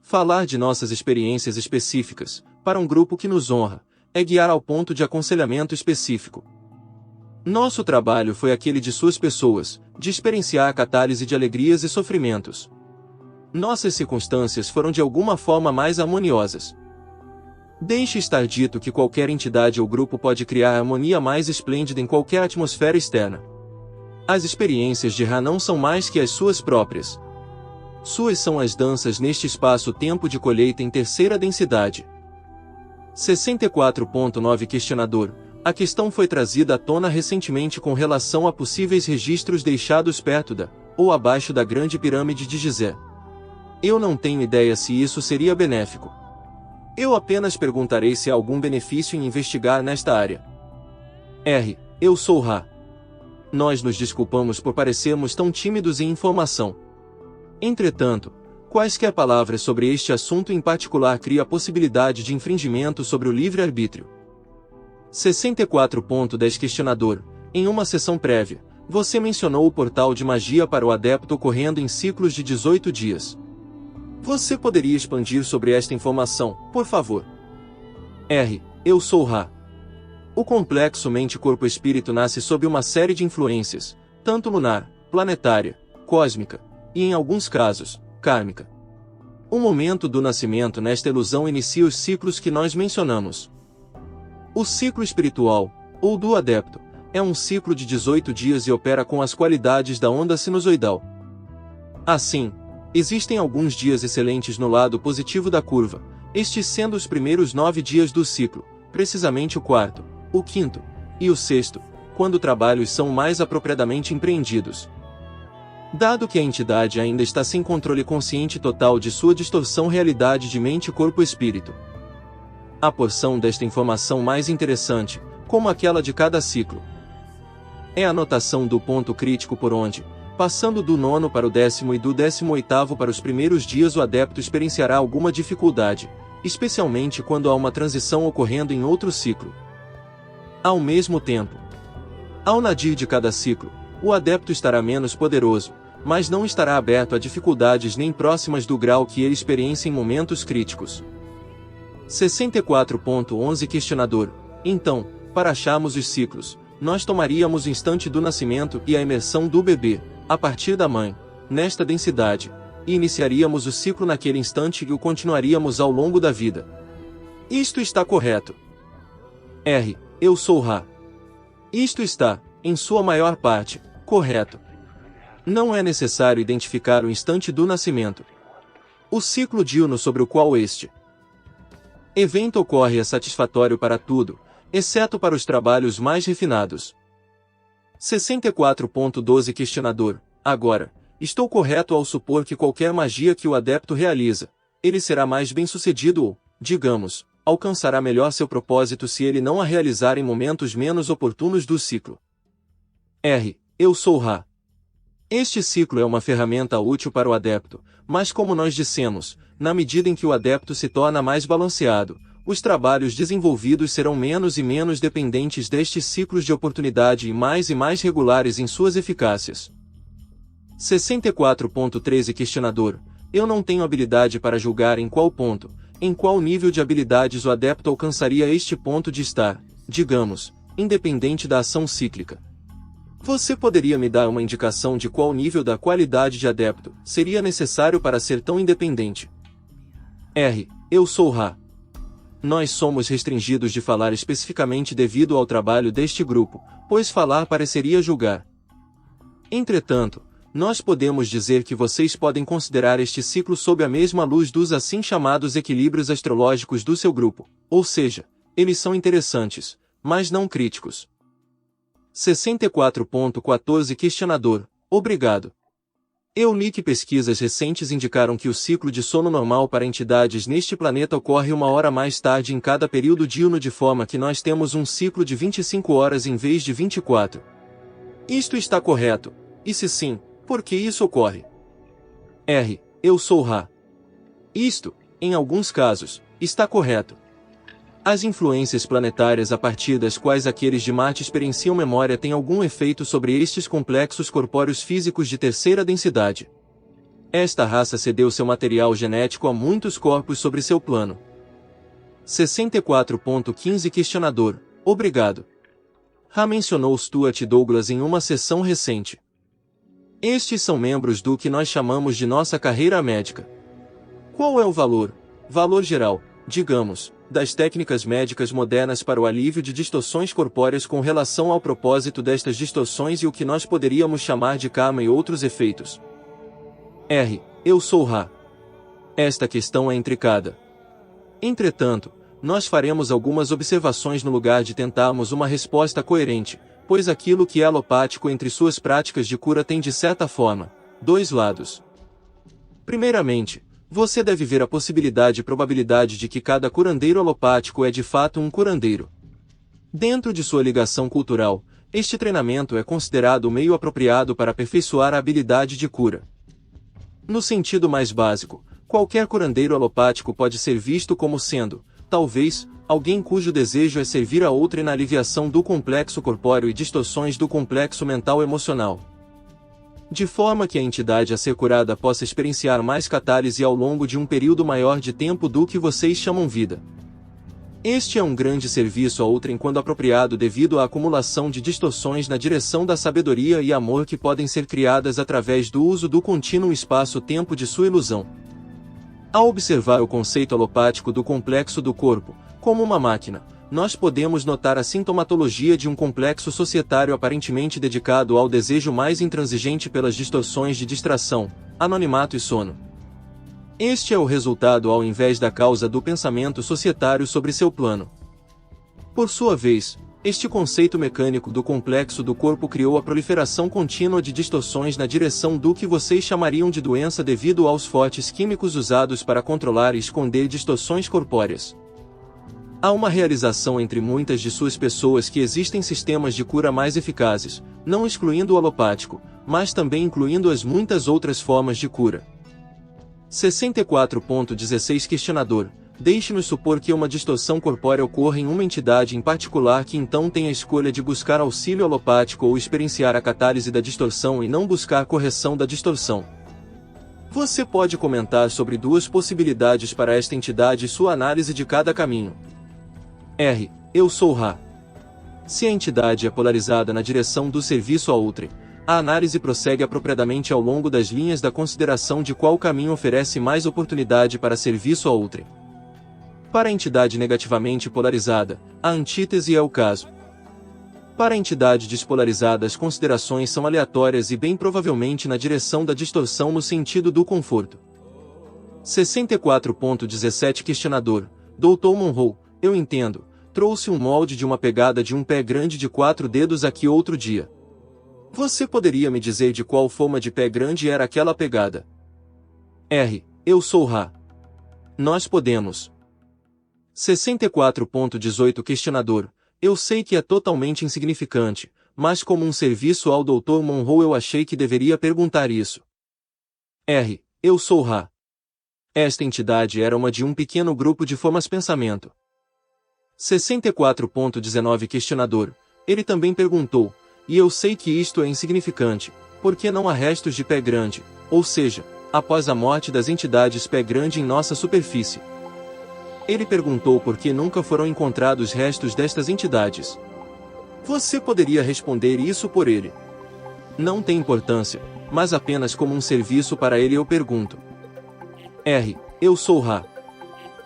Falar de nossas experiências específicas, para um grupo que nos honra, é guiar ao ponto de aconselhamento específico. Nosso trabalho foi aquele de suas pessoas, de experienciar a catálise de alegrias e sofrimentos. Nossas circunstâncias foram de alguma forma mais harmoniosas. Deixe estar dito que qualquer entidade ou grupo pode criar a harmonia mais esplêndida em qualquer atmosfera externa. As experiências de Ra não são mais que as suas próprias. Suas são as danças neste espaço-tempo de colheita em terceira densidade. 64.9 Questionador. A questão foi trazida à tona recentemente com relação a possíveis registros deixados perto da, ou abaixo da Grande Pirâmide de Gizé. Eu não tenho ideia se isso seria benéfico. Eu apenas perguntarei se há algum benefício em investigar nesta área. R. Eu sou Ra. Nós nos desculpamos por parecermos tão tímidos em informação. Entretanto, quaisquer palavras sobre este assunto em particular cria a possibilidade de infringimento sobre o livre-arbítrio. 64.10 Questionador. Em uma sessão prévia, você mencionou o portal de magia para o adepto ocorrendo em ciclos de 18 dias. Você poderia expandir sobre esta informação, por favor? R. Eu sou Ra. O complexo mente-corpo-espírito nasce sob uma série de influências, tanto lunar, planetária, cósmica, e em alguns casos, kármica. O momento do nascimento nesta ilusão inicia os ciclos que nós mencionamos. O ciclo espiritual, ou do adepto, é um ciclo de 18 dias e opera com as qualidades da onda sinusoidal. Assim, existem alguns dias excelentes no lado positivo da curva, estes sendo os primeiros 9 dias do ciclo, precisamente o quarto, o quinto e o sexto, quando trabalhos são mais apropriadamente empreendidos. Dado que a entidade ainda está sem controle consciente total de sua distorção realidade de mente, corpo e espírito. A porção desta informação mais interessante, como aquela de cada ciclo, é a notação do ponto crítico por onde, passando do 9º para o 10º e do 18º para os primeiros dias, o adepto experienciará alguma dificuldade, especialmente quando há uma transição ocorrendo em outro ciclo. Ao mesmo tempo, ao nadir de cada ciclo, o adepto estará menos poderoso, mas não estará aberto a dificuldades nem próximas do grau que ele experiencia em momentos críticos. 64.11 Questionador. Então, para acharmos os ciclos, nós tomaríamos o instante do nascimento e a imersão do bebê, a partir da mãe, nesta densidade, e iniciaríamos o ciclo naquele instante e o continuaríamos ao longo da vida. Isto está correto. R. Eu sou Ra. Isto está, em sua maior parte, correto. Não é necessário identificar o instante do nascimento. O ciclo diurno sobre o qual este evento ocorre é satisfatório para tudo, exceto para os trabalhos mais refinados. 64.12 Questionador. Agora, estou correto ao supor que qualquer magia que o adepto realiza, ele será mais bem-sucedido ou, digamos, alcançará melhor seu propósito se ele não a realizar em momentos menos oportunos do ciclo. R. Eu sou Ra. Este ciclo é uma ferramenta útil para o adepto, mas como nós dissemos, na medida em que o adepto se torna mais balanceado, os trabalhos desenvolvidos serão menos e menos dependentes destes ciclos de oportunidade e mais regulares em suas eficácias. 64.13 Questionador. Eu não tenho habilidade para julgar em qual ponto, em qual nível de habilidades o adepto alcançaria este ponto de estar, digamos, independente da ação cíclica. Você poderia me dar uma indicação de qual nível da qualidade de adepto seria necessário para ser tão independente? R. Eu sou Ra. Nós somos restringidos de falar especificamente devido ao trabalho deste grupo, pois falar pareceria julgar. Entretanto, nós podemos dizer que vocês podem considerar este ciclo sob a mesma luz dos assim chamados equilíbrios astrológicos do seu grupo, ou seja, eles são interessantes, mas não críticos. 64.14 Questionador. Obrigado. Eu li que pesquisas recentes indicaram que o ciclo de sono normal para entidades neste planeta ocorre 1 hora mais tarde em cada período diurno, de forma que nós temos um ciclo de 25 horas em vez de 24. Isto está correto? E se sim, por que isso ocorre? R. Eu sou Ra. Isto, em alguns casos, está correto. As influências planetárias a partir das quais aqueles de Marte experienciam memória têm algum efeito sobre estes complexos corpóreos físicos de terceira densidade. Esta raça cedeu seu material genético a muitos corpos sobre seu plano. 64.15 Questionador. Obrigado. Ra mencionou Stuart Douglas em uma sessão recente. Estes são membros do que nós chamamos de nossa carreira médica. Qual é o valor geral, digamos, das técnicas médicas modernas para o alívio de distorções corpóreas com relação ao propósito destas distorções e o que nós poderíamos chamar de karma e outros efeitos? Eu sou Ra. Esta questão é intricada. Entretanto, nós faremos algumas observações no lugar de tentarmos uma resposta coerente, pois aquilo que é alopático entre suas práticas de cura tem de certa forma, dois lados. Primeiramente, você deve ver a possibilidade e probabilidade de que cada curandeiro alopático é de fato um curandeiro. Dentro de sua ligação cultural, este treinamento é considerado o meio apropriado para aperfeiçoar a habilidade de cura. No sentido mais básico, qualquer curandeiro alopático pode ser visto como sendo, talvez, alguém cujo desejo é servir a outrem na aliviação do complexo corpóreo e distorções do complexo mental-emocional. De forma que a entidade a ser curada possa experienciar mais catálise ao longo de um período maior de tempo do que vocês chamam vida. Este é um grande serviço a outrem quando apropriado devido à acumulação de distorções na direção da sabedoria e amor que podem ser criadas através do uso do contínuo espaço-tempo de sua ilusão. Ao observar o conceito alopático do complexo do corpo, como uma máquina, nós podemos notar a sintomatologia de um complexo societário aparentemente dedicado ao desejo mais intransigente pelas distorções de distração, anonimato e sono. Este é o resultado ao invés da causa do pensamento societário sobre seu plano. Por sua vez, este conceito mecânico do complexo do corpo criou a proliferação contínua de distorções na direção do que vocês chamariam de doença devido aos fortes químicos usados para controlar e esconder distorções corpóreas. Há uma realização entre muitas de suas pessoas que existem sistemas de cura mais eficazes, não excluindo o alopático, mas também incluindo as muitas outras formas de cura. 64.16 Questionador. Deixe-nos supor que uma distorção corpórea ocorra em uma entidade em particular que então tem a escolha de buscar auxílio alopático ou experienciar a catálise da distorção e não buscar correção da distorção. Você pode comentar sobre duas possibilidades para esta entidade e sua análise de cada caminho. Eu sou Ra. Se a entidade é polarizada na direção do serviço a outrem, a análise prossegue apropriadamente ao longo das linhas da consideração de qual caminho oferece mais oportunidade para serviço a outrem. Para a entidade negativamente polarizada, a antítese é o caso. Para a entidade despolarizada, as considerações são aleatórias e bem provavelmente na direção da distorção no sentido do conforto. 64.17 Questionador. Dr. Monroe, eu entendo, trouxe um molde de uma pegada de um pé grande de 4 dedos aqui outro dia. Você poderia me dizer de qual forma de pé grande era aquela pegada? Eu sou Ra. Nós podemos. 64.18 Questionador. Eu sei que é totalmente insignificante, mas como um serviço ao Dr. Monroe eu achei que deveria perguntar isso. Eu sou Ra. Esta entidade era uma de um pequeno grupo de formas pensamento. 64.19 Questionador. Ele também perguntou, e eu sei que isto é insignificante, por que não há restos de pé grande, ou seja, após a morte das entidades pé grande em nossa superfície? Ele perguntou por que nunca foram encontrados restos destas entidades. Você poderia responder isso por ele. Não tem importância, mas apenas como um serviço para ele eu pergunto. Eu sou Ra.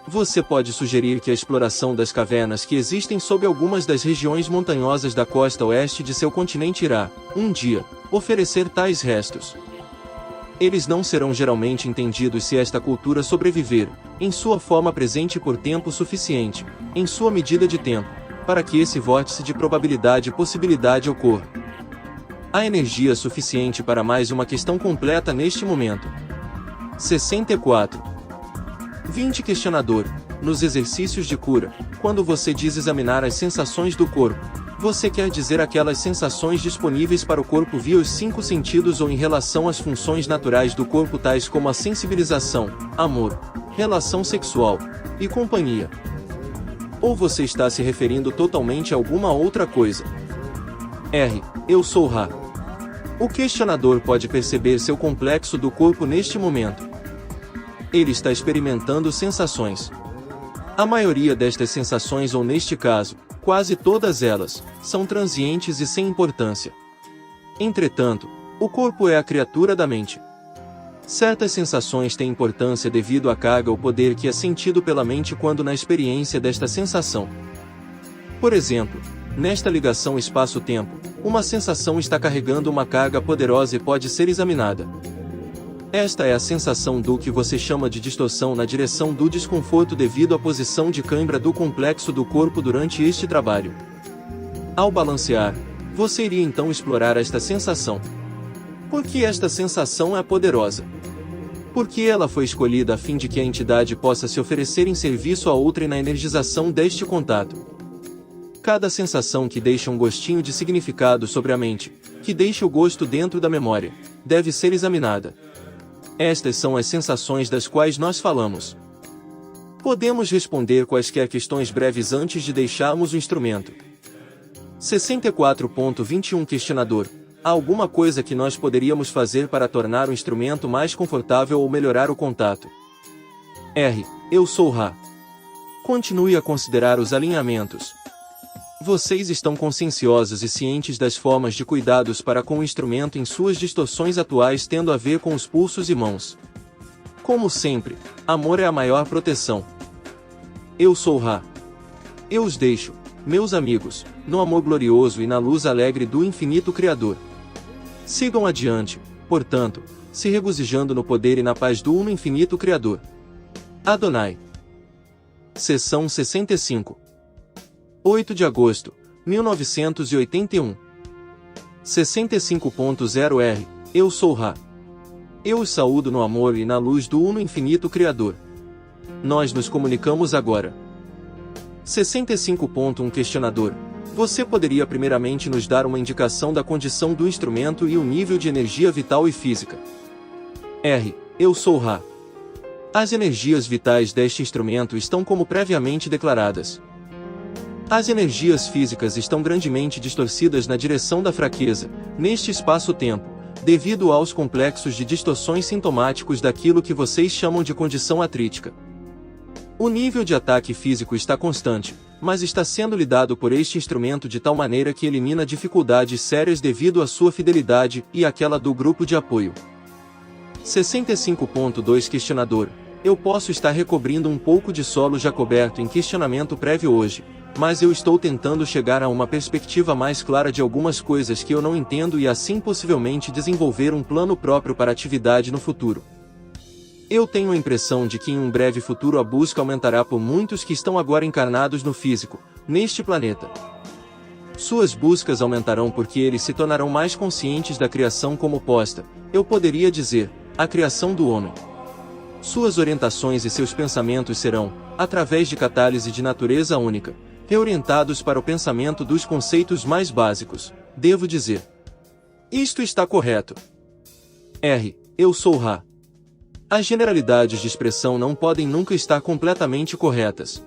Você pode sugerir que a exploração das cavernas que existem sob algumas das regiões montanhosas da costa oeste de seu continente irá, um dia, oferecer tais restos. Eles não serão geralmente entendidos se esta cultura sobreviver, em sua forma presente por tempo suficiente, em sua medida de tempo, para que esse vórtice de probabilidade e possibilidade ocorra. Há energia suficiente para mais uma questão completa neste momento. 64.20 Questionador. Nos exercícios de cura, quando você diz examinar as sensações do corpo, você quer dizer aquelas sensações disponíveis para o corpo via os 5 sentidos ou em relação às funções naturais do corpo tais como a sensibilização, amor, relação sexual e companhia? Ou você está se referindo totalmente a alguma outra coisa? R. Eu sou Ra. O questionador pode perceber seu complexo do corpo neste momento. Ele está experimentando sensações. A maioria destas sensações, ou neste caso, quase todas elas, são transientes e sem importância. Entretanto, o corpo é a criatura da mente. Certas sensações têm importância devido à carga ou poder que é sentido pela mente quando na experiência desta sensação. Por exemplo, nesta ligação espaço-tempo, uma sensação está carregando uma carga poderosa e pode ser examinada. Esta é a sensação do que você chama de distorção na direção do desconforto devido à posição de cãibra do complexo do corpo durante este trabalho. Ao balancear, você iria então explorar esta sensação. Por que esta sensação é poderosa? Porque ela foi escolhida a fim de que a entidade possa se oferecer em serviço a outra e na energização deste contato. Cada sensação que deixa um gostinho de significado sobre a mente, que deixa o gosto dentro da memória, deve ser examinada. Estas são as sensações das quais nós falamos. Podemos responder quaisquer questões breves antes de deixarmos o instrumento. 64.21 Questionador. Há alguma coisa que nós poderíamos fazer para tornar o instrumento mais confortável ou melhorar o contato? R. Eu sou Ra. Continue a considerar os alinhamentos. Vocês estão conscienciosos e cientes das formas de cuidados para com o instrumento em suas distorções atuais tendo a ver com os pulsos e mãos. Como sempre, amor é a maior proteção. Eu sou Ra. Eu os deixo, meus amigos, no amor glorioso e na luz alegre do infinito Criador. Sigam adiante, portanto, se regozijando no poder e na paz do Uno Infinito Criador. Adonai. Seção 65. 8 de agosto, 1981. 65.0 R. Eu sou Ra. Eu os saúdo no amor e na luz do Uno Infinito Criador. Nós nos comunicamos agora. 65.1 Questionador. Você poderia primeiramente nos dar uma indicação da condição do instrumento e o nível de energia vital e física? R. Eu sou Ra. As energias vitais deste instrumento estão como previamente declaradas. As energias físicas estão grandemente distorcidas na direção da fraqueza, neste espaço-tempo, devido aos complexos de distorções sintomáticos daquilo que vocês chamam de condição atrítica. O nível de ataque físico está constante, mas está sendo lidado por este instrumento de tal maneira que elimina dificuldades sérias devido à sua fidelidade e àquela do grupo de apoio. 65.2 Questionador. Eu posso estar recobrindo um pouco de solo já coberto em questionamento prévio hoje, mas eu estou tentando chegar a uma perspectiva mais clara de algumas coisas que eu não entendo e assim possivelmente desenvolver um plano próprio para a atividade no futuro. Eu tenho a impressão de que em um breve futuro a busca aumentará por muitos que estão agora encarnados no físico, neste planeta. Suas buscas aumentarão porque eles se tornarão mais conscientes da criação como posta, eu poderia dizer, a criação do homem. Suas orientações e seus pensamentos serão, através de catálise de natureza única, reorientados para o pensamento dos conceitos mais básicos, devo dizer. Isto está correto. R. Eu sou Ra. As generalidades de expressão não podem nunca estar completamente corretas.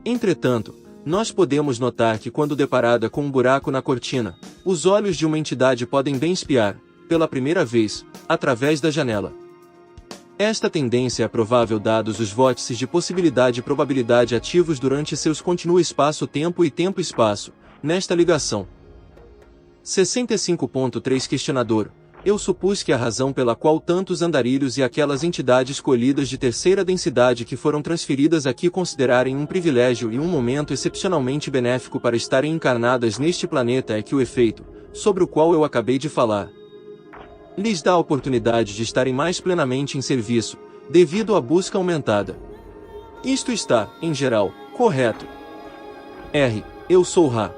Entretanto, nós podemos notar que quando deparada com um buraco na cortina, os olhos de uma entidade podem bem espiar, pela primeira vez, através da janela. Esta tendência é provável dados os vórtices de possibilidade e probabilidade ativos durante seus continua espaço-tempo e tempo-espaço, nesta ligação. 65.3 Questionador. Eu supus que a razão pela qual tantos andarilhos e aquelas entidades escolhidas de terceira densidade que foram transferidas aqui considerarem um privilégio e um momento excepcionalmente benéfico para estarem encarnadas neste planeta é que o efeito, sobre o qual eu acabei de falar, lhes dá a oportunidade de estarem mais plenamente em serviço, devido à busca aumentada. Isto está, em geral, correto. R. Eu sou Ra.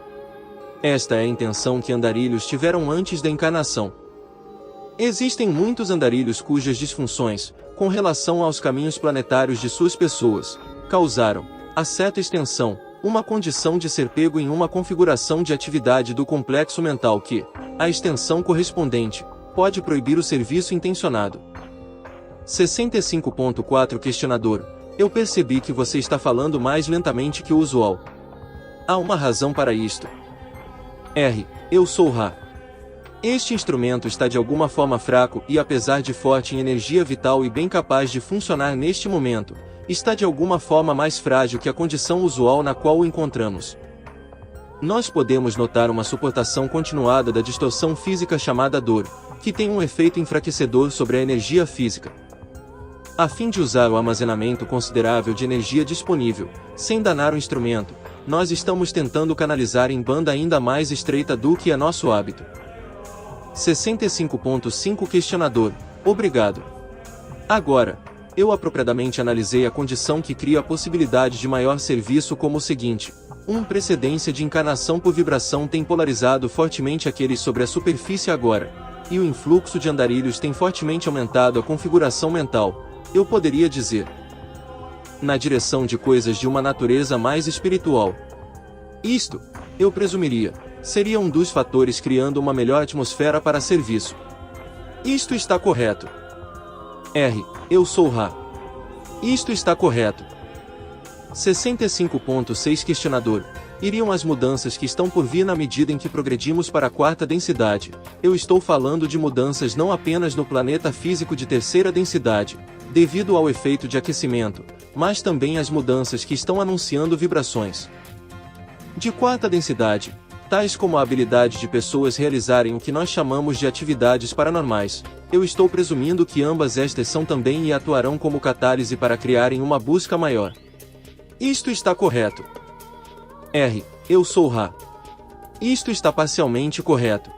Esta é a intenção que andarilhos tiveram antes da encarnação. Existem muitos andarilhos cujas disfunções, com relação aos caminhos planetários de suas pessoas, causaram, a certa extensão, uma condição de ser pego em uma configuração de atividade do complexo mental que, a extensão correspondente, pode proibir o serviço intencionado. 65.4 Questionador. Eu percebi que você está falando mais lentamente que o usual. Há uma razão para isto. R. Eu sou Ra. Este instrumento está de alguma forma fraco e, apesar de forte em energia vital e bem capaz de funcionar neste momento, está de alguma forma mais frágil que a condição usual na qual o encontramos. Nós podemos notar uma suportação continuada da distorção física chamada dor, que tem um efeito enfraquecedor sobre a energia física. A fim de usar o armazenamento considerável de energia disponível, sem danar o instrumento, nós estamos tentando canalizar em banda ainda mais estreita do que é nosso hábito. 65.5 Questionador. Obrigado. Agora, eu apropriadamente analisei a condição que cria a possibilidade de maior serviço como o seguinte: precedência de encarnação por vibração tem polarizado fortemente aqueles sobre a superfície agora, e o influxo de andarilhos tem fortemente aumentado a configuração mental, eu poderia dizer, na direção de coisas de uma natureza mais espiritual. Isto, eu presumiria, seria um dos fatores criando uma melhor atmosfera para serviço. Isto está correto. R. Eu sou Ra. Isto está correto. 65.6 Questionador. Iriam as mudanças que estão por vir na medida em que progredimos para a quarta densidade. Eu estou falando de mudanças não apenas no planeta físico de terceira densidade, devido ao efeito de aquecimento, mas também as mudanças que estão anunciando vibrações de quarta densidade, tais como a habilidade de pessoas realizarem o que nós chamamos de atividades paranormais. Eu estou presumindo que ambas estas são também e atuarão como catálise para criarem uma busca maior. Isto está correto. R. Eu sou Ra. Isto está parcialmente correto.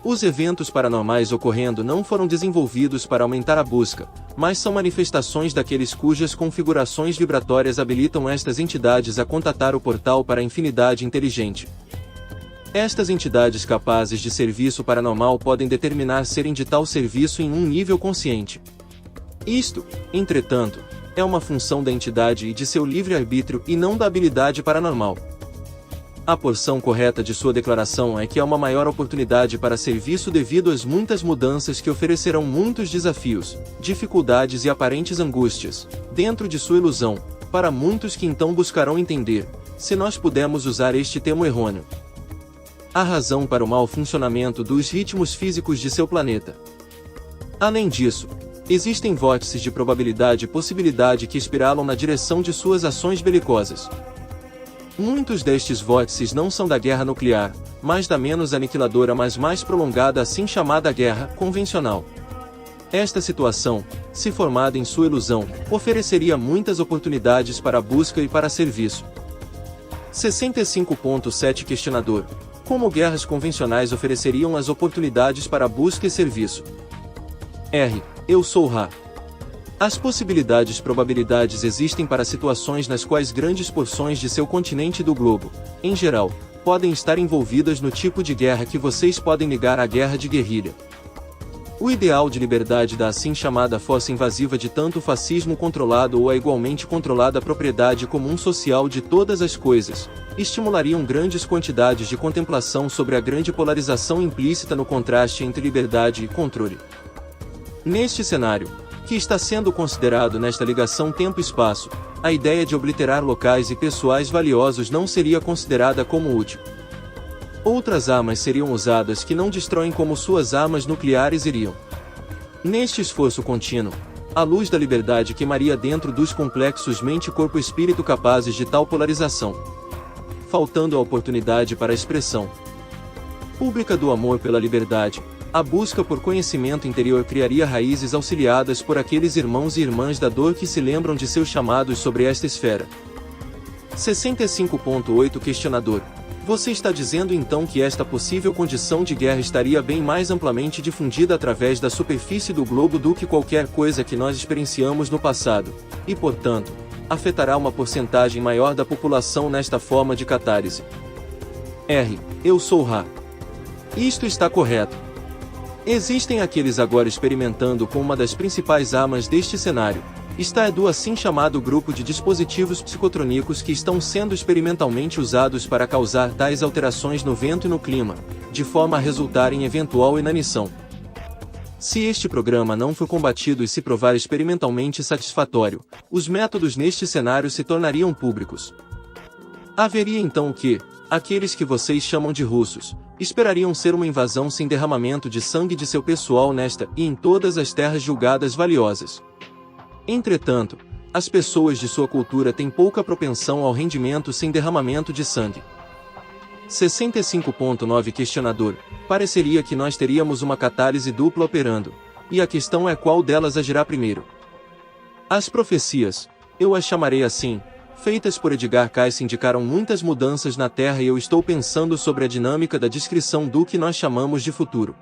Os eventos paranormais ocorrendo não foram desenvolvidos para aumentar a busca, mas são manifestações daqueles cujas configurações vibratórias habilitam estas entidades a contatar o portal para a infinidade inteligente. Estas entidades capazes de serviço paranormal podem determinar serem de tal serviço em um nível consciente. Isto, entretanto, é uma função da entidade e de seu livre-arbítrio e não da habilidade paranormal. A porção correta de sua declaração é que há uma maior oportunidade para serviço devido às muitas mudanças que oferecerão muitos desafios, dificuldades e aparentes angústias, dentro de sua ilusão, para muitos que então buscarão entender, se nós pudermos usar este termo errôneo, a razão para o mau funcionamento dos ritmos físicos de seu planeta. Além disso, existem vórtices de probabilidade e possibilidade que espiralam na direção de suas ações belicosas. Muitos destes vórtices não são da guerra nuclear, mas da menos aniquiladora mas mais prolongada assim chamada guerra convencional. Esta situação, se formada em sua ilusão, ofereceria muitas oportunidades para a busca e para serviço. 65.7 Questionador. Como guerras convencionais ofereceriam as oportunidades para busca e serviço? R. Eu sou Ra. As probabilidades existem para situações nas quais grandes porções de seu continente e do globo, em geral, podem estar envolvidas no tipo de guerra que vocês podem ligar à guerra de guerrilha. O ideal de liberdade da assim chamada força invasiva de tanto fascismo controlado ou a igualmente controlada propriedade comum social de todas as coisas, estimulariam grandes quantidades de contemplação sobre a grande polarização implícita no contraste entre liberdade e controle. Neste cenário, que está sendo considerado nesta ligação tempo-espaço, a ideia de obliterar locais e pessoais valiosos não seria considerada como útil. Outras armas seriam usadas que não destroem como suas armas nucleares iriam. Neste esforço contínuo, a luz da liberdade queimaria dentro dos complexos mente-corpo-espírito capazes de tal polarização, faltando a oportunidade para a expressão pública do amor pela liberdade. A busca por conhecimento interior criaria raízes auxiliadas por aqueles irmãos e irmãs da dor que se lembram de seus chamados sobre esta esfera. 65.8 Questionador. Você está dizendo então que esta possível condição de guerra estaria bem mais amplamente difundida através da superfície do globo do que qualquer coisa que nós experienciamos no passado, e portanto, afetará uma porcentagem maior da população nesta forma de catálise. R. Eu sou Ra. Isto está correto. Existem aqueles agora experimentando com uma das principais armas deste cenário. Está do assim chamado grupo de dispositivos psicotrônicos que estão sendo experimentalmente usados para causar tais alterações no vento e no clima, de forma a resultar em eventual inanição. Se este programa não for combatido e se provar experimentalmente satisfatório, os métodos neste cenário se tornariam públicos. Haveria então o que, aqueles que vocês chamam de russos, esperariam ser uma invasão sem derramamento de sangue de seu pessoal nesta e em todas as terras julgadas valiosas. Entretanto, as pessoas de sua cultura têm pouca propensão ao rendimento sem derramamento de sangue. 65.9 Questionador: pareceria que nós teríamos uma catálise dupla operando, e a questão é qual delas agirá primeiro. As profecias, eu as chamarei assim, feitas por Edgar Cayce indicaram muitas mudanças na Terra e eu estou pensando sobre a dinâmica da descrição do que nós chamamos de futuro.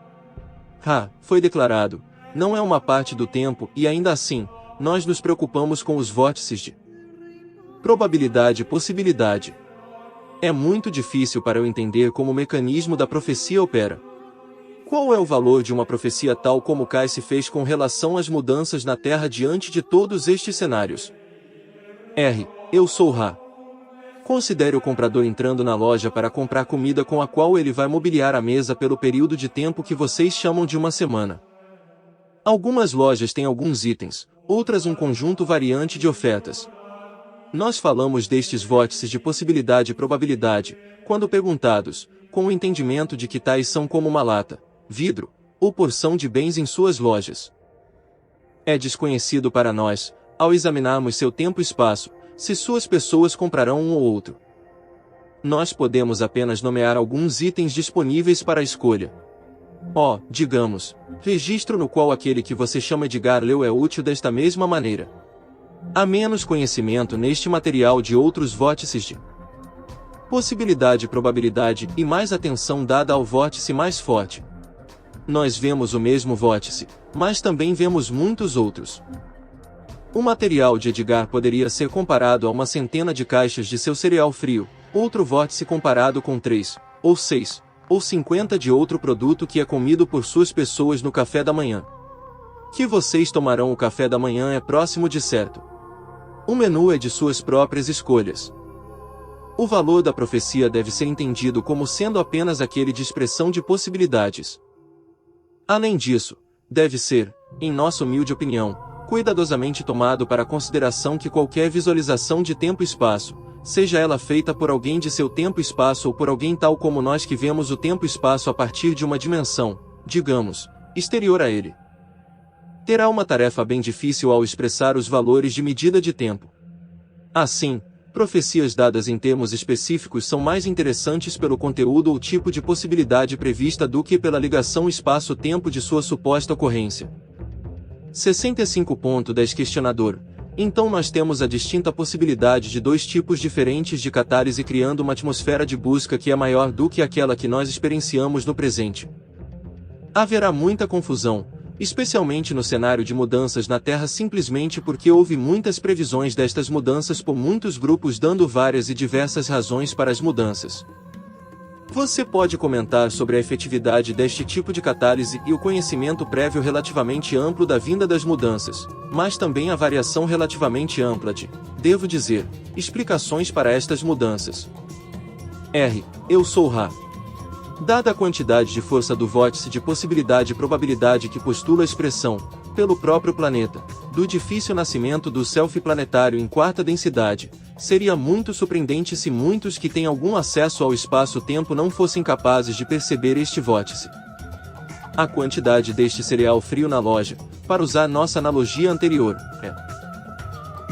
Foi declarado, não é uma parte do tempo e ainda assim, nós nos preocupamos com os vórtices de probabilidade e possibilidade. É muito difícil para eu entender como o mecanismo da profecia opera. Qual é o valor de uma profecia tal como Cayce fez com relação às mudanças na Terra diante de todos estes cenários? Eu sou Ra. Considere o comprador entrando na loja para comprar comida com a qual ele vai mobiliar a mesa pelo período de tempo que vocês chamam de uma semana. Algumas lojas têm alguns itens, outras um conjunto variante de ofertas. Nós falamos destes vórtices de possibilidade e probabilidade, quando perguntados, com o entendimento de que tais são como uma lata, vidro, ou porção de bens em suas lojas. É desconhecido para nós, ao examinarmos seu tempo e espaço, se suas pessoas comprarão um ou outro. Nós podemos apenas nomear alguns itens disponíveis para a escolha. Digamos, registro no qual aquele que você chama Edgar leu é útil desta mesma maneira. Há menos conhecimento neste material de outros vórtices de possibilidade e probabilidade e mais atenção dada ao vórtice mais forte. Nós vemos o mesmo vórtice, mas também vemos muitos outros. O material de Edgar poderia ser comparado a uma centena de caixas de seu cereal frio, outro vórtice comparado com 3, ou 6, ou 50 de outro produto que é comido por suas pessoas no café da manhã. Que vocês tomarão o café da manhã é próximo de certo. O menu é de suas próprias escolhas. O valor da profecia deve ser entendido como sendo apenas aquele de expressão de possibilidades. Além disso, deve ser, em nossa humilde opinião, cuidadosamente tomado para consideração que qualquer visualização de tempo e espaço, seja ela feita por alguém de seu tempo e espaço ou por alguém tal como nós que vemos o tempo e espaço a partir de uma dimensão, digamos, exterior a ele, terá uma tarefa bem difícil ao expressar os valores de medida de tempo. Assim, profecias dadas em termos específicos são mais interessantes pelo conteúdo ou tipo de possibilidade prevista do que pela ligação espaço-tempo de sua suposta ocorrência. 65.10 Questionador: então nós temos a distinta possibilidade de dois tipos diferentes de catálise criando uma atmosfera de busca que é maior do que aquela que nós experienciamos no presente. Haverá muita confusão, especialmente no cenário de mudanças na Terra simplesmente porque houve muitas previsões destas mudanças por muitos grupos dando várias e diversas razões para as mudanças. Você pode comentar sobre a efetividade deste tipo de catálise e o conhecimento prévio relativamente amplo da vinda das mudanças, mas também a variação relativamente ampla de, devo dizer, explicações para estas mudanças. Eu sou Ra. Dada a quantidade de força do vórtice de possibilidade e probabilidade que postula a expressão, pelo próprio planeta, do difícil nascimento do self planetário em quarta densidade, seria muito surpreendente se muitos que têm algum acesso ao espaço-tempo não fossem capazes de perceber este vórtice. A quantidade deste cereal frio na loja, para usar nossa analogia anterior, é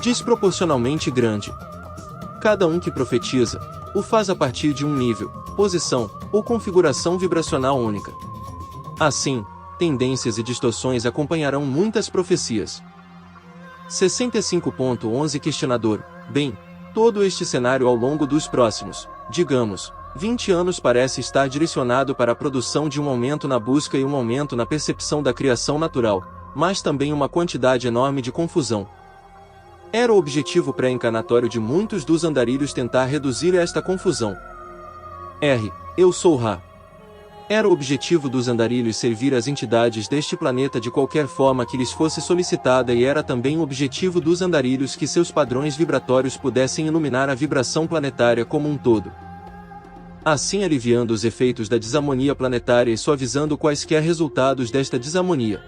desproporcionalmente grande. Cada um que profetiza, o faz a partir de um nível, posição, ou configuração vibracional única. Assim, tendências e distorções acompanharão muitas profecias. 65.11 Questionador: bem, todo este cenário ao longo dos próximos, digamos, 20 anos parece estar direcionado para a produção de um aumento na busca e um aumento na percepção da criação natural, mas também uma quantidade enorme de confusão. Era o objetivo pré-encarnatório de muitos dos andarilhos tentar reduzir esta confusão. Eu sou Ra. Era o objetivo dos andarilhos servir as entidades deste planeta de qualquer forma que lhes fosse solicitada e era também o objetivo dos andarilhos que seus padrões vibratórios pudessem iluminar a vibração planetária como um todo. Assim aliviando os efeitos da desarmonia planetária e suavizando quaisquer resultados desta desarmonia,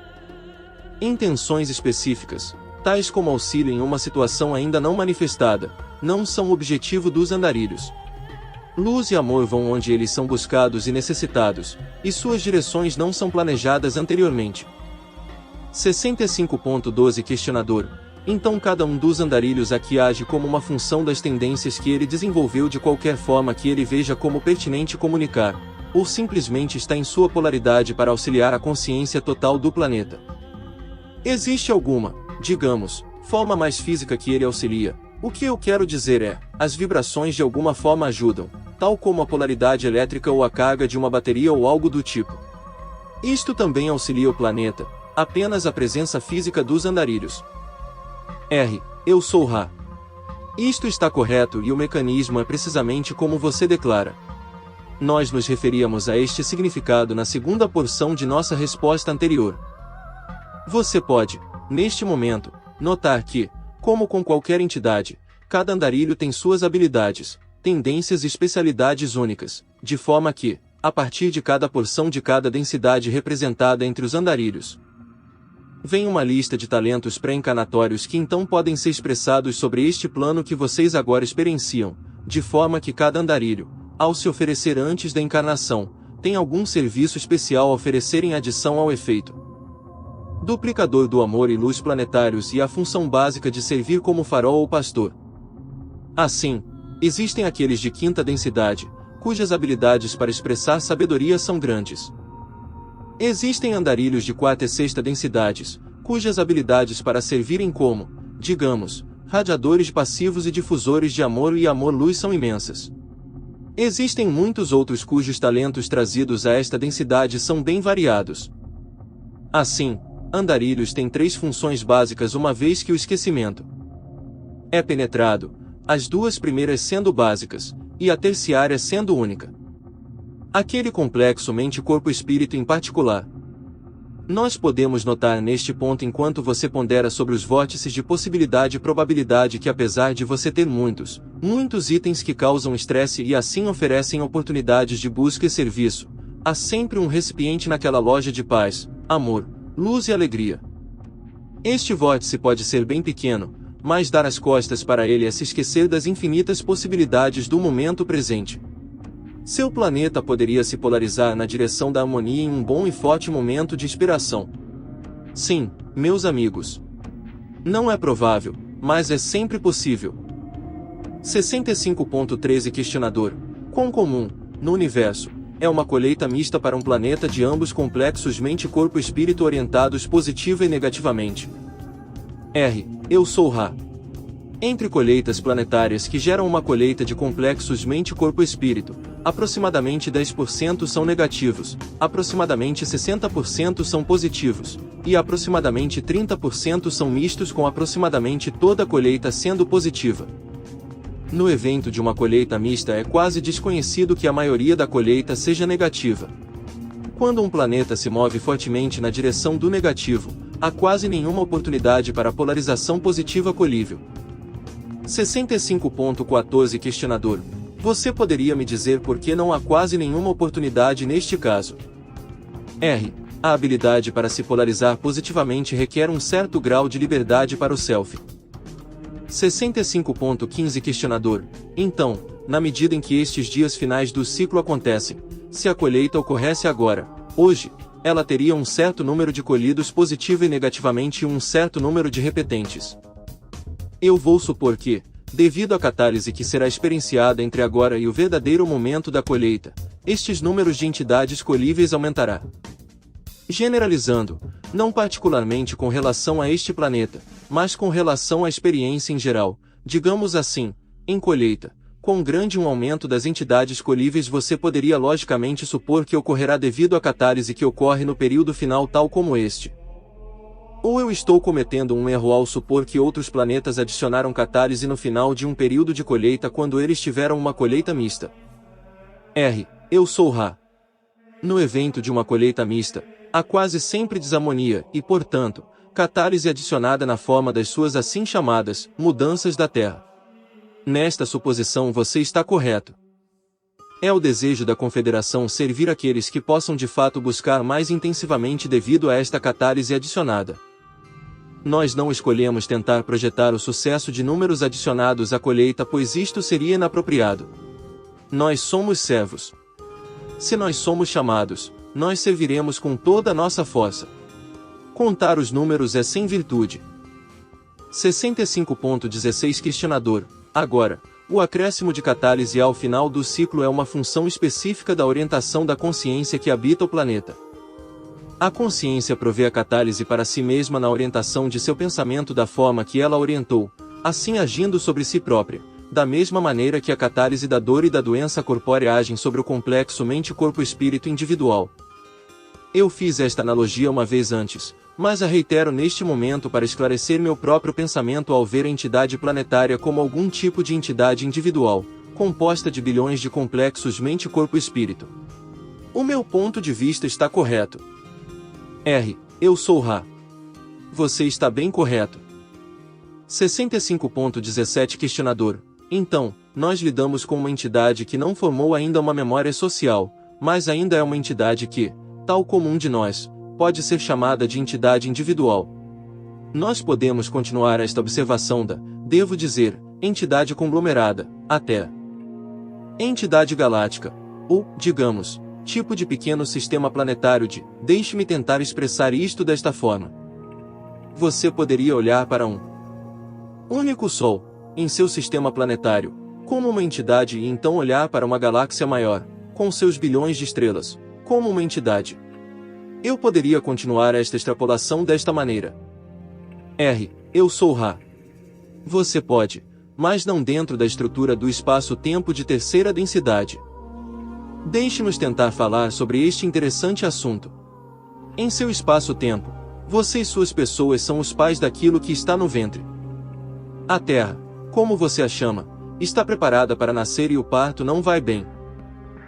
Intenções específicas, tais como auxílio em uma situação ainda não manifestada, não são o objetivo dos andarilhos. Luz e amor vão onde eles são buscados e necessitados, e suas direções não são planejadas anteriormente. 65.12 Questionador. Então cada um dos andarilhos aqui age como uma função das tendências que ele desenvolveu de qualquer forma que ele veja como pertinente comunicar, ou simplesmente está em sua polaridade para auxiliar a consciência total do planeta. Existe alguma, digamos, forma mais física que ele auxilia? O que eu quero dizer é, as vibrações de alguma forma ajudam, tal como a polaridade elétrica ou a carga de uma bateria ou algo do tipo. Isto também auxilia o planeta, apenas a presença física dos andarilhos. Eu sou Ra. Isto está correto e o mecanismo é precisamente como você declara. Nós nos referíamos a este significado na segunda porção de nossa resposta anterior. Você pode, neste momento, notar que, como com qualquer entidade, cada andarilho tem suas habilidades, tendências e especialidades únicas, de forma que, a partir de cada porção de cada densidade representada entre os andarilhos, vem uma lista de talentos pré-encarnatórios que então podem ser expressados sobre este plano que vocês agora experienciam, de forma que cada andarilho, ao se oferecer antes da encarnação, tem algum serviço especial a oferecer em adição ao efeito duplicador do amor e luz planetários e a função básica de servir como farol ou pastor. Assim, existem aqueles de quinta densidade, cujas habilidades para expressar sabedoria são grandes. Existem andarilhos de quarta e sexta densidades, cujas habilidades para servirem como, digamos, radiadores passivos e difusores de amor e amor-luz são imensas. Existem muitos outros cujos talentos trazidos a esta densidade são bem variados. Assim, andarilhos têm três funções básicas uma vez que o esquecimento é penetrado, as duas primeiras sendo básicas, e a terciária sendo única. Aquele complexo mente-corpo-espírito em particular. Nós podemos notar neste ponto enquanto você pondera sobre os vórtices de possibilidade e probabilidade que apesar de você ter muitos itens que causam estresse e assim oferecem oportunidades de busca e serviço, há sempre um recipiente naquela loja de paz, amor, luz e alegria. Este vórtice pode ser bem pequeno, mas dar as costas para ele é se esquecer das infinitas possibilidades do momento presente. Seu planeta poderia se polarizar na direção da harmonia em um bom e forte momento de inspiração. Sim, meus amigos. Não é provável, mas é sempre possível. 65.13 Questionador. Quão comum, no universo, é uma colheita mista para um planeta de ambos complexos mente-corpo-espírito orientados positiva e negativamente? Eu sou Ra. Entre colheitas planetárias que geram uma colheita de complexos mente-corpo-espírito, aproximadamente 10% são negativos, aproximadamente 60% são positivos, e aproximadamente 30% são mistos com aproximadamente toda a colheita sendo positiva. No evento de uma colheita mista é quase desconhecido que a maioria da colheita seja negativa. Quando um planeta se move fortemente na direção do negativo, há quase nenhuma oportunidade para polarização positiva colível. 65.14 Questionador. Você poderia me dizer por que não há quase nenhuma oportunidade neste caso? A habilidade para se polarizar positivamente requer um certo grau de liberdade para o self. 65.15 Questionador. Então, na medida em que estes dias finais do ciclo acontecem, se a colheita ocorresse agora, hoje, ela teria um certo número de colhidos positivo e negativamente e um certo número de repetentes. Eu vou supor que, devido à catálise que será experienciada entre agora e o verdadeiro momento da colheita, estes números de entidades colhíveis aumentará. Generalizando, não particularmente com relação a este planeta, mas com relação à experiência em geral, digamos assim, em colheita, quão grande um aumento das entidades colhíveis você poderia logicamente supor que ocorrerá devido à catálise que ocorre no período final tal como este? Ou eu estou cometendo um erro ao supor que outros planetas adicionaram catálise no final de um período de colheita quando eles tiveram uma colheita mista? Eu sou Ra. No evento de uma colheita mista, há quase sempre desarmonia e, portanto, catálise adicionada na forma das suas assim chamadas mudanças da Terra. Nesta suposição você está correto. É o desejo da Confederação servir aqueles que possam de fato buscar mais intensivamente devido a esta catálise adicionada. Nós não escolhemos tentar projetar o sucesso de números adicionados à colheita, pois isto seria inapropriado. Nós somos servos. Se nós somos chamados, nós serviremos com toda a nossa força. Contar os números é sem virtude. 65.16 Questionador. Agora, o acréscimo de catálise ao final do ciclo é uma função específica da orientação da consciência que habita o planeta. A consciência provê a catálise para si mesma na orientação de seu pensamento da forma que ela orientou, assim agindo sobre si própria, da mesma maneira que a catálise da dor e da doença corpórea agem sobre o complexo mente-corpo-espírito individual. Eu fiz esta analogia uma vez antes, mas a reitero neste momento para esclarecer meu próprio pensamento ao ver a entidade planetária como algum tipo de entidade individual, composta de bilhões de complexos mente-corpo-espírito. O meu ponto de vista está correto. Eu sou Ra. Você está bem correto. 65.17 Questionador. Então, nós lidamos com uma entidade que não formou ainda uma memória social, mas ainda é uma entidade que, tal como um de nós, pode ser chamada de entidade individual. Nós podemos continuar esta observação da, devo dizer, entidade conglomerada, até entidade galáctica, ou, digamos, tipo de pequeno sistema planetário de, deixe-me tentar expressar isto desta forma. Você poderia olhar para um único Sol, em seu sistema planetário, como uma entidade e então olhar para uma galáxia maior, com seus bilhões de estrelas, como uma entidade. Eu poderia continuar esta extrapolação desta maneira. Eu sou Ra. Você pode, mas não dentro da estrutura do espaço-tempo de terceira densidade. Deixe-nos tentar falar sobre este interessante assunto. Em seu espaço-tempo, você e suas pessoas são os pais daquilo que está no ventre. A Terra, como você a chama, está preparada para nascer e o parto não vai bem.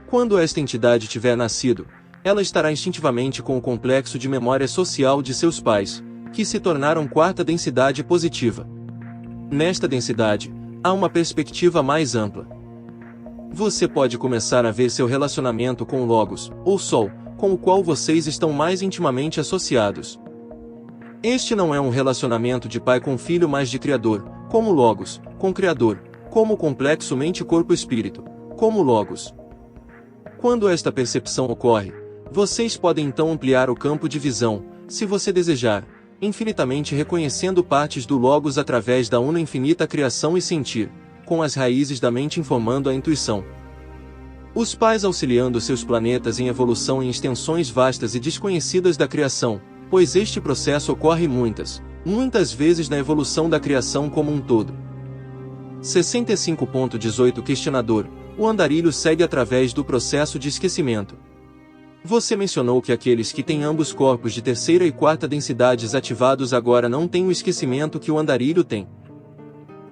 Quando esta entidade tiver nascido, ela estará instintivamente com o complexo de memória social de seus pais, que se tornaram quarta densidade positiva. Nesta densidade, há uma perspectiva mais ampla. Você pode começar a ver seu relacionamento com o Logos, ou Sol, com o qual vocês estão mais intimamente associados. Este não é um relacionamento de pai com filho, mas de Criador, como Logos, com Criador, como complexo mente-corpo-espírito, como Logos. Quando esta percepção ocorre, vocês podem então ampliar o campo de visão, se você desejar, infinitamente reconhecendo partes do Logos através da una infinita criação e sentir, com as raízes da mente informando a intuição. Os pais auxiliando seus planetas em evolução em extensões vastas e desconhecidas da criação, pois este processo ocorre muitas vezes na evolução da criação como um todo. 65.18 Questionador. O andarilho segue através do processo de esquecimento. Você mencionou que aqueles que têm ambos corpos de terceira e quarta densidades ativados agora não têm o esquecimento que o andarilho tem.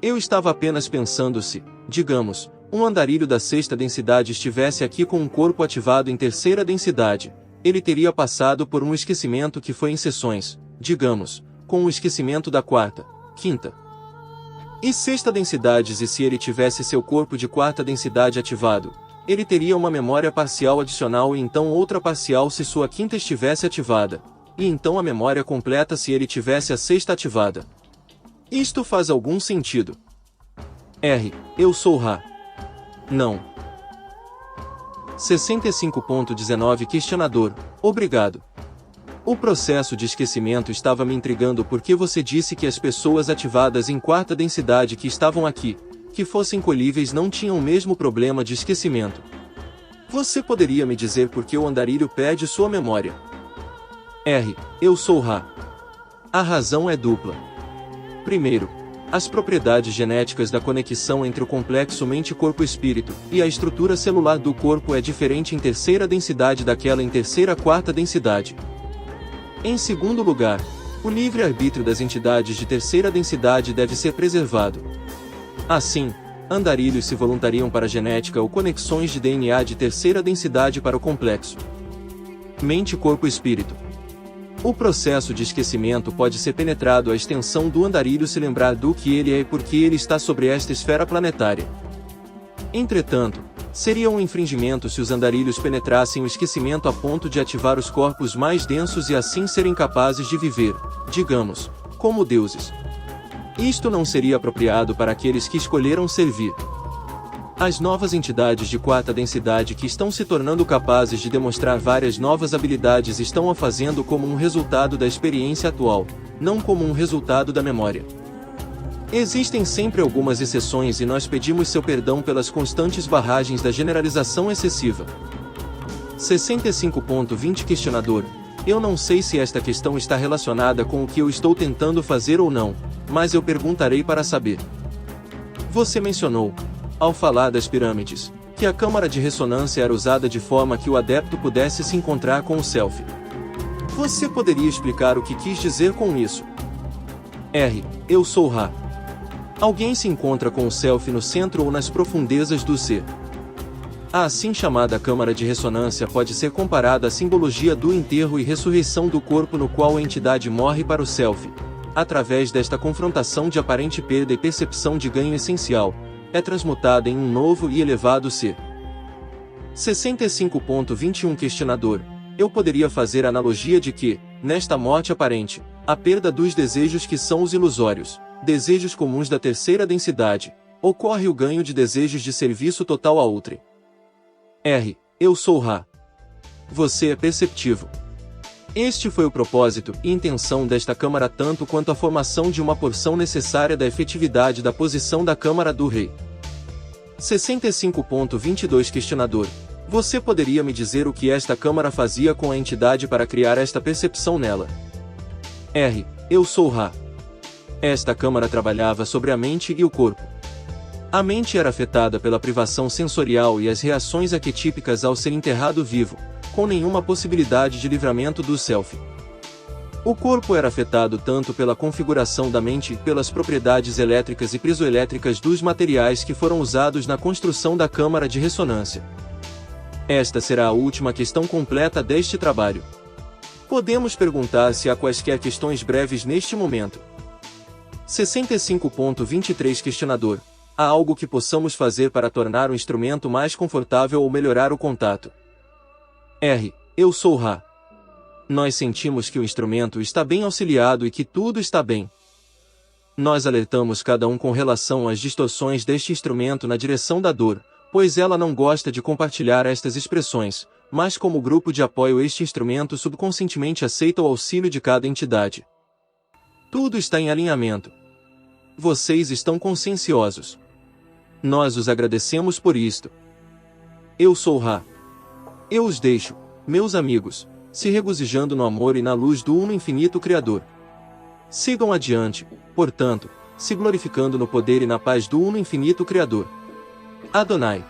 Eu estava apenas pensando se, digamos, um andarilho da sexta densidade estivesse aqui com um corpo ativado em terceira densidade, ele teria passado por um esquecimento que foi em sessões, digamos, com o esquecimento da quarta, quinta e sexta densidades, e se ele tivesse seu corpo de quarta densidade ativado, ele teria uma memória parcial adicional e então outra parcial se sua quinta estivesse ativada, e então a memória completa se ele tivesse a sexta ativada. Isto faz algum sentido? Eu sou Ra. Não. 65.19 Questionador. Obrigado. O processo de esquecimento estava me intrigando porque você disse que as pessoas ativadas em quarta densidade que estavam aqui, que fossem colhíveis, não tinham o mesmo problema de esquecimento. Você poderia me dizer por que o andarilho perde sua memória? Eu sou Ra. A razão é dupla. Primeiro, as propriedades genéticas da conexão entre o complexo mente-corpo-espírito e a estrutura celular do corpo é diferente em terceira densidade daquela em terceira-quarta densidade. Em segundo lugar, o livre-arbítrio das entidades de terceira densidade deve ser preservado. Assim, andarilhos se voluntariam para genética ou conexões de DNA de terceira densidade para o complexo mente-corpo-espírito. O processo de esquecimento pode ser penetrado à extensão do andarilho se lembrar do que ele é e por que ele está sobre esta esfera planetária. Entretanto, seria um infringimento se os andarilhos penetrassem o esquecimento a ponto de ativar os corpos mais densos e assim serem capazes de viver, digamos, como deuses. Isto não seria apropriado para aqueles que escolheram servir. As novas entidades de quarta densidade que estão se tornando capazes de demonstrar várias novas habilidades estão a fazendo como um resultado da experiência atual, não como um resultado da memória. Existem sempre algumas exceções e nós pedimos seu perdão pelas constantes barragens da generalização excessiva. 65.20 Questionador: eu não sei se esta questão está relacionada com o que eu estou tentando fazer ou não, mas eu perguntarei para saber. Você mencionou, ao falar das pirâmides, que a câmara de ressonância era usada de forma que o adepto pudesse se encontrar com o self. Você poderia explicar o que quis dizer com isso? R. Eu sou Ra. Alguém se encontra com o self no centro ou nas profundezas do ser. A assim chamada câmara de ressonância pode ser comparada à simbologia do enterro e ressurreição do corpo no qual a entidade morre para o self. Através desta confrontação de aparente perda e percepção de ganho essencial, é transmutada em um novo e elevado ser. 65.21 Questionador: eu poderia fazer a analogia de que, nesta morte aparente, a perda dos desejos que são os ilusórios, desejos comuns da terceira densidade, ocorre o ganho de desejos de serviço total a outrem. R. Eu sou Ra. Você é perceptivo. Este foi o propósito e intenção desta câmara tanto quanto a formação de uma porção necessária da efetividade da posição da câmara do rei. 65.22 Questionador: você poderia me dizer o que esta câmara fazia com a entidade para criar esta percepção nela? R. Eu sou Ra. Esta câmara trabalhava sobre a mente e o corpo. A mente era afetada pela privação sensorial e as reações arquetípicas ao ser enterrado vivo, com nenhuma possibilidade de livramento do self. O corpo era afetado tanto pela configuração da mente e pelas propriedades elétricas e piezoelétricas dos materiais que foram usados na construção da câmara de ressonância. Esta será a última questão completa deste trabalho. Podemos perguntar se há quaisquer questões breves neste momento. 65.23 Questionador: há algo que possamos fazer para tornar o instrumento mais confortável ou melhorar o contato? R. Eu sou Ra. Nós sentimos que o instrumento está bem auxiliado e que tudo está bem. Nós alertamos cada um com relação às distorções deste instrumento na direção da dor, pois ela não gosta de compartilhar estas expressões, mas como grupo de apoio este instrumento subconscientemente aceita o auxílio de cada entidade. Tudo está em alinhamento. Vocês estão conscienciosos. Nós os agradecemos por isto. Eu sou Ra. Eu os deixo, meus amigos, se regozijando no amor e na luz do Uno Infinito Criador. Sigam adiante, portanto, se glorificando no poder e na paz do Uno Infinito Criador. Adonai.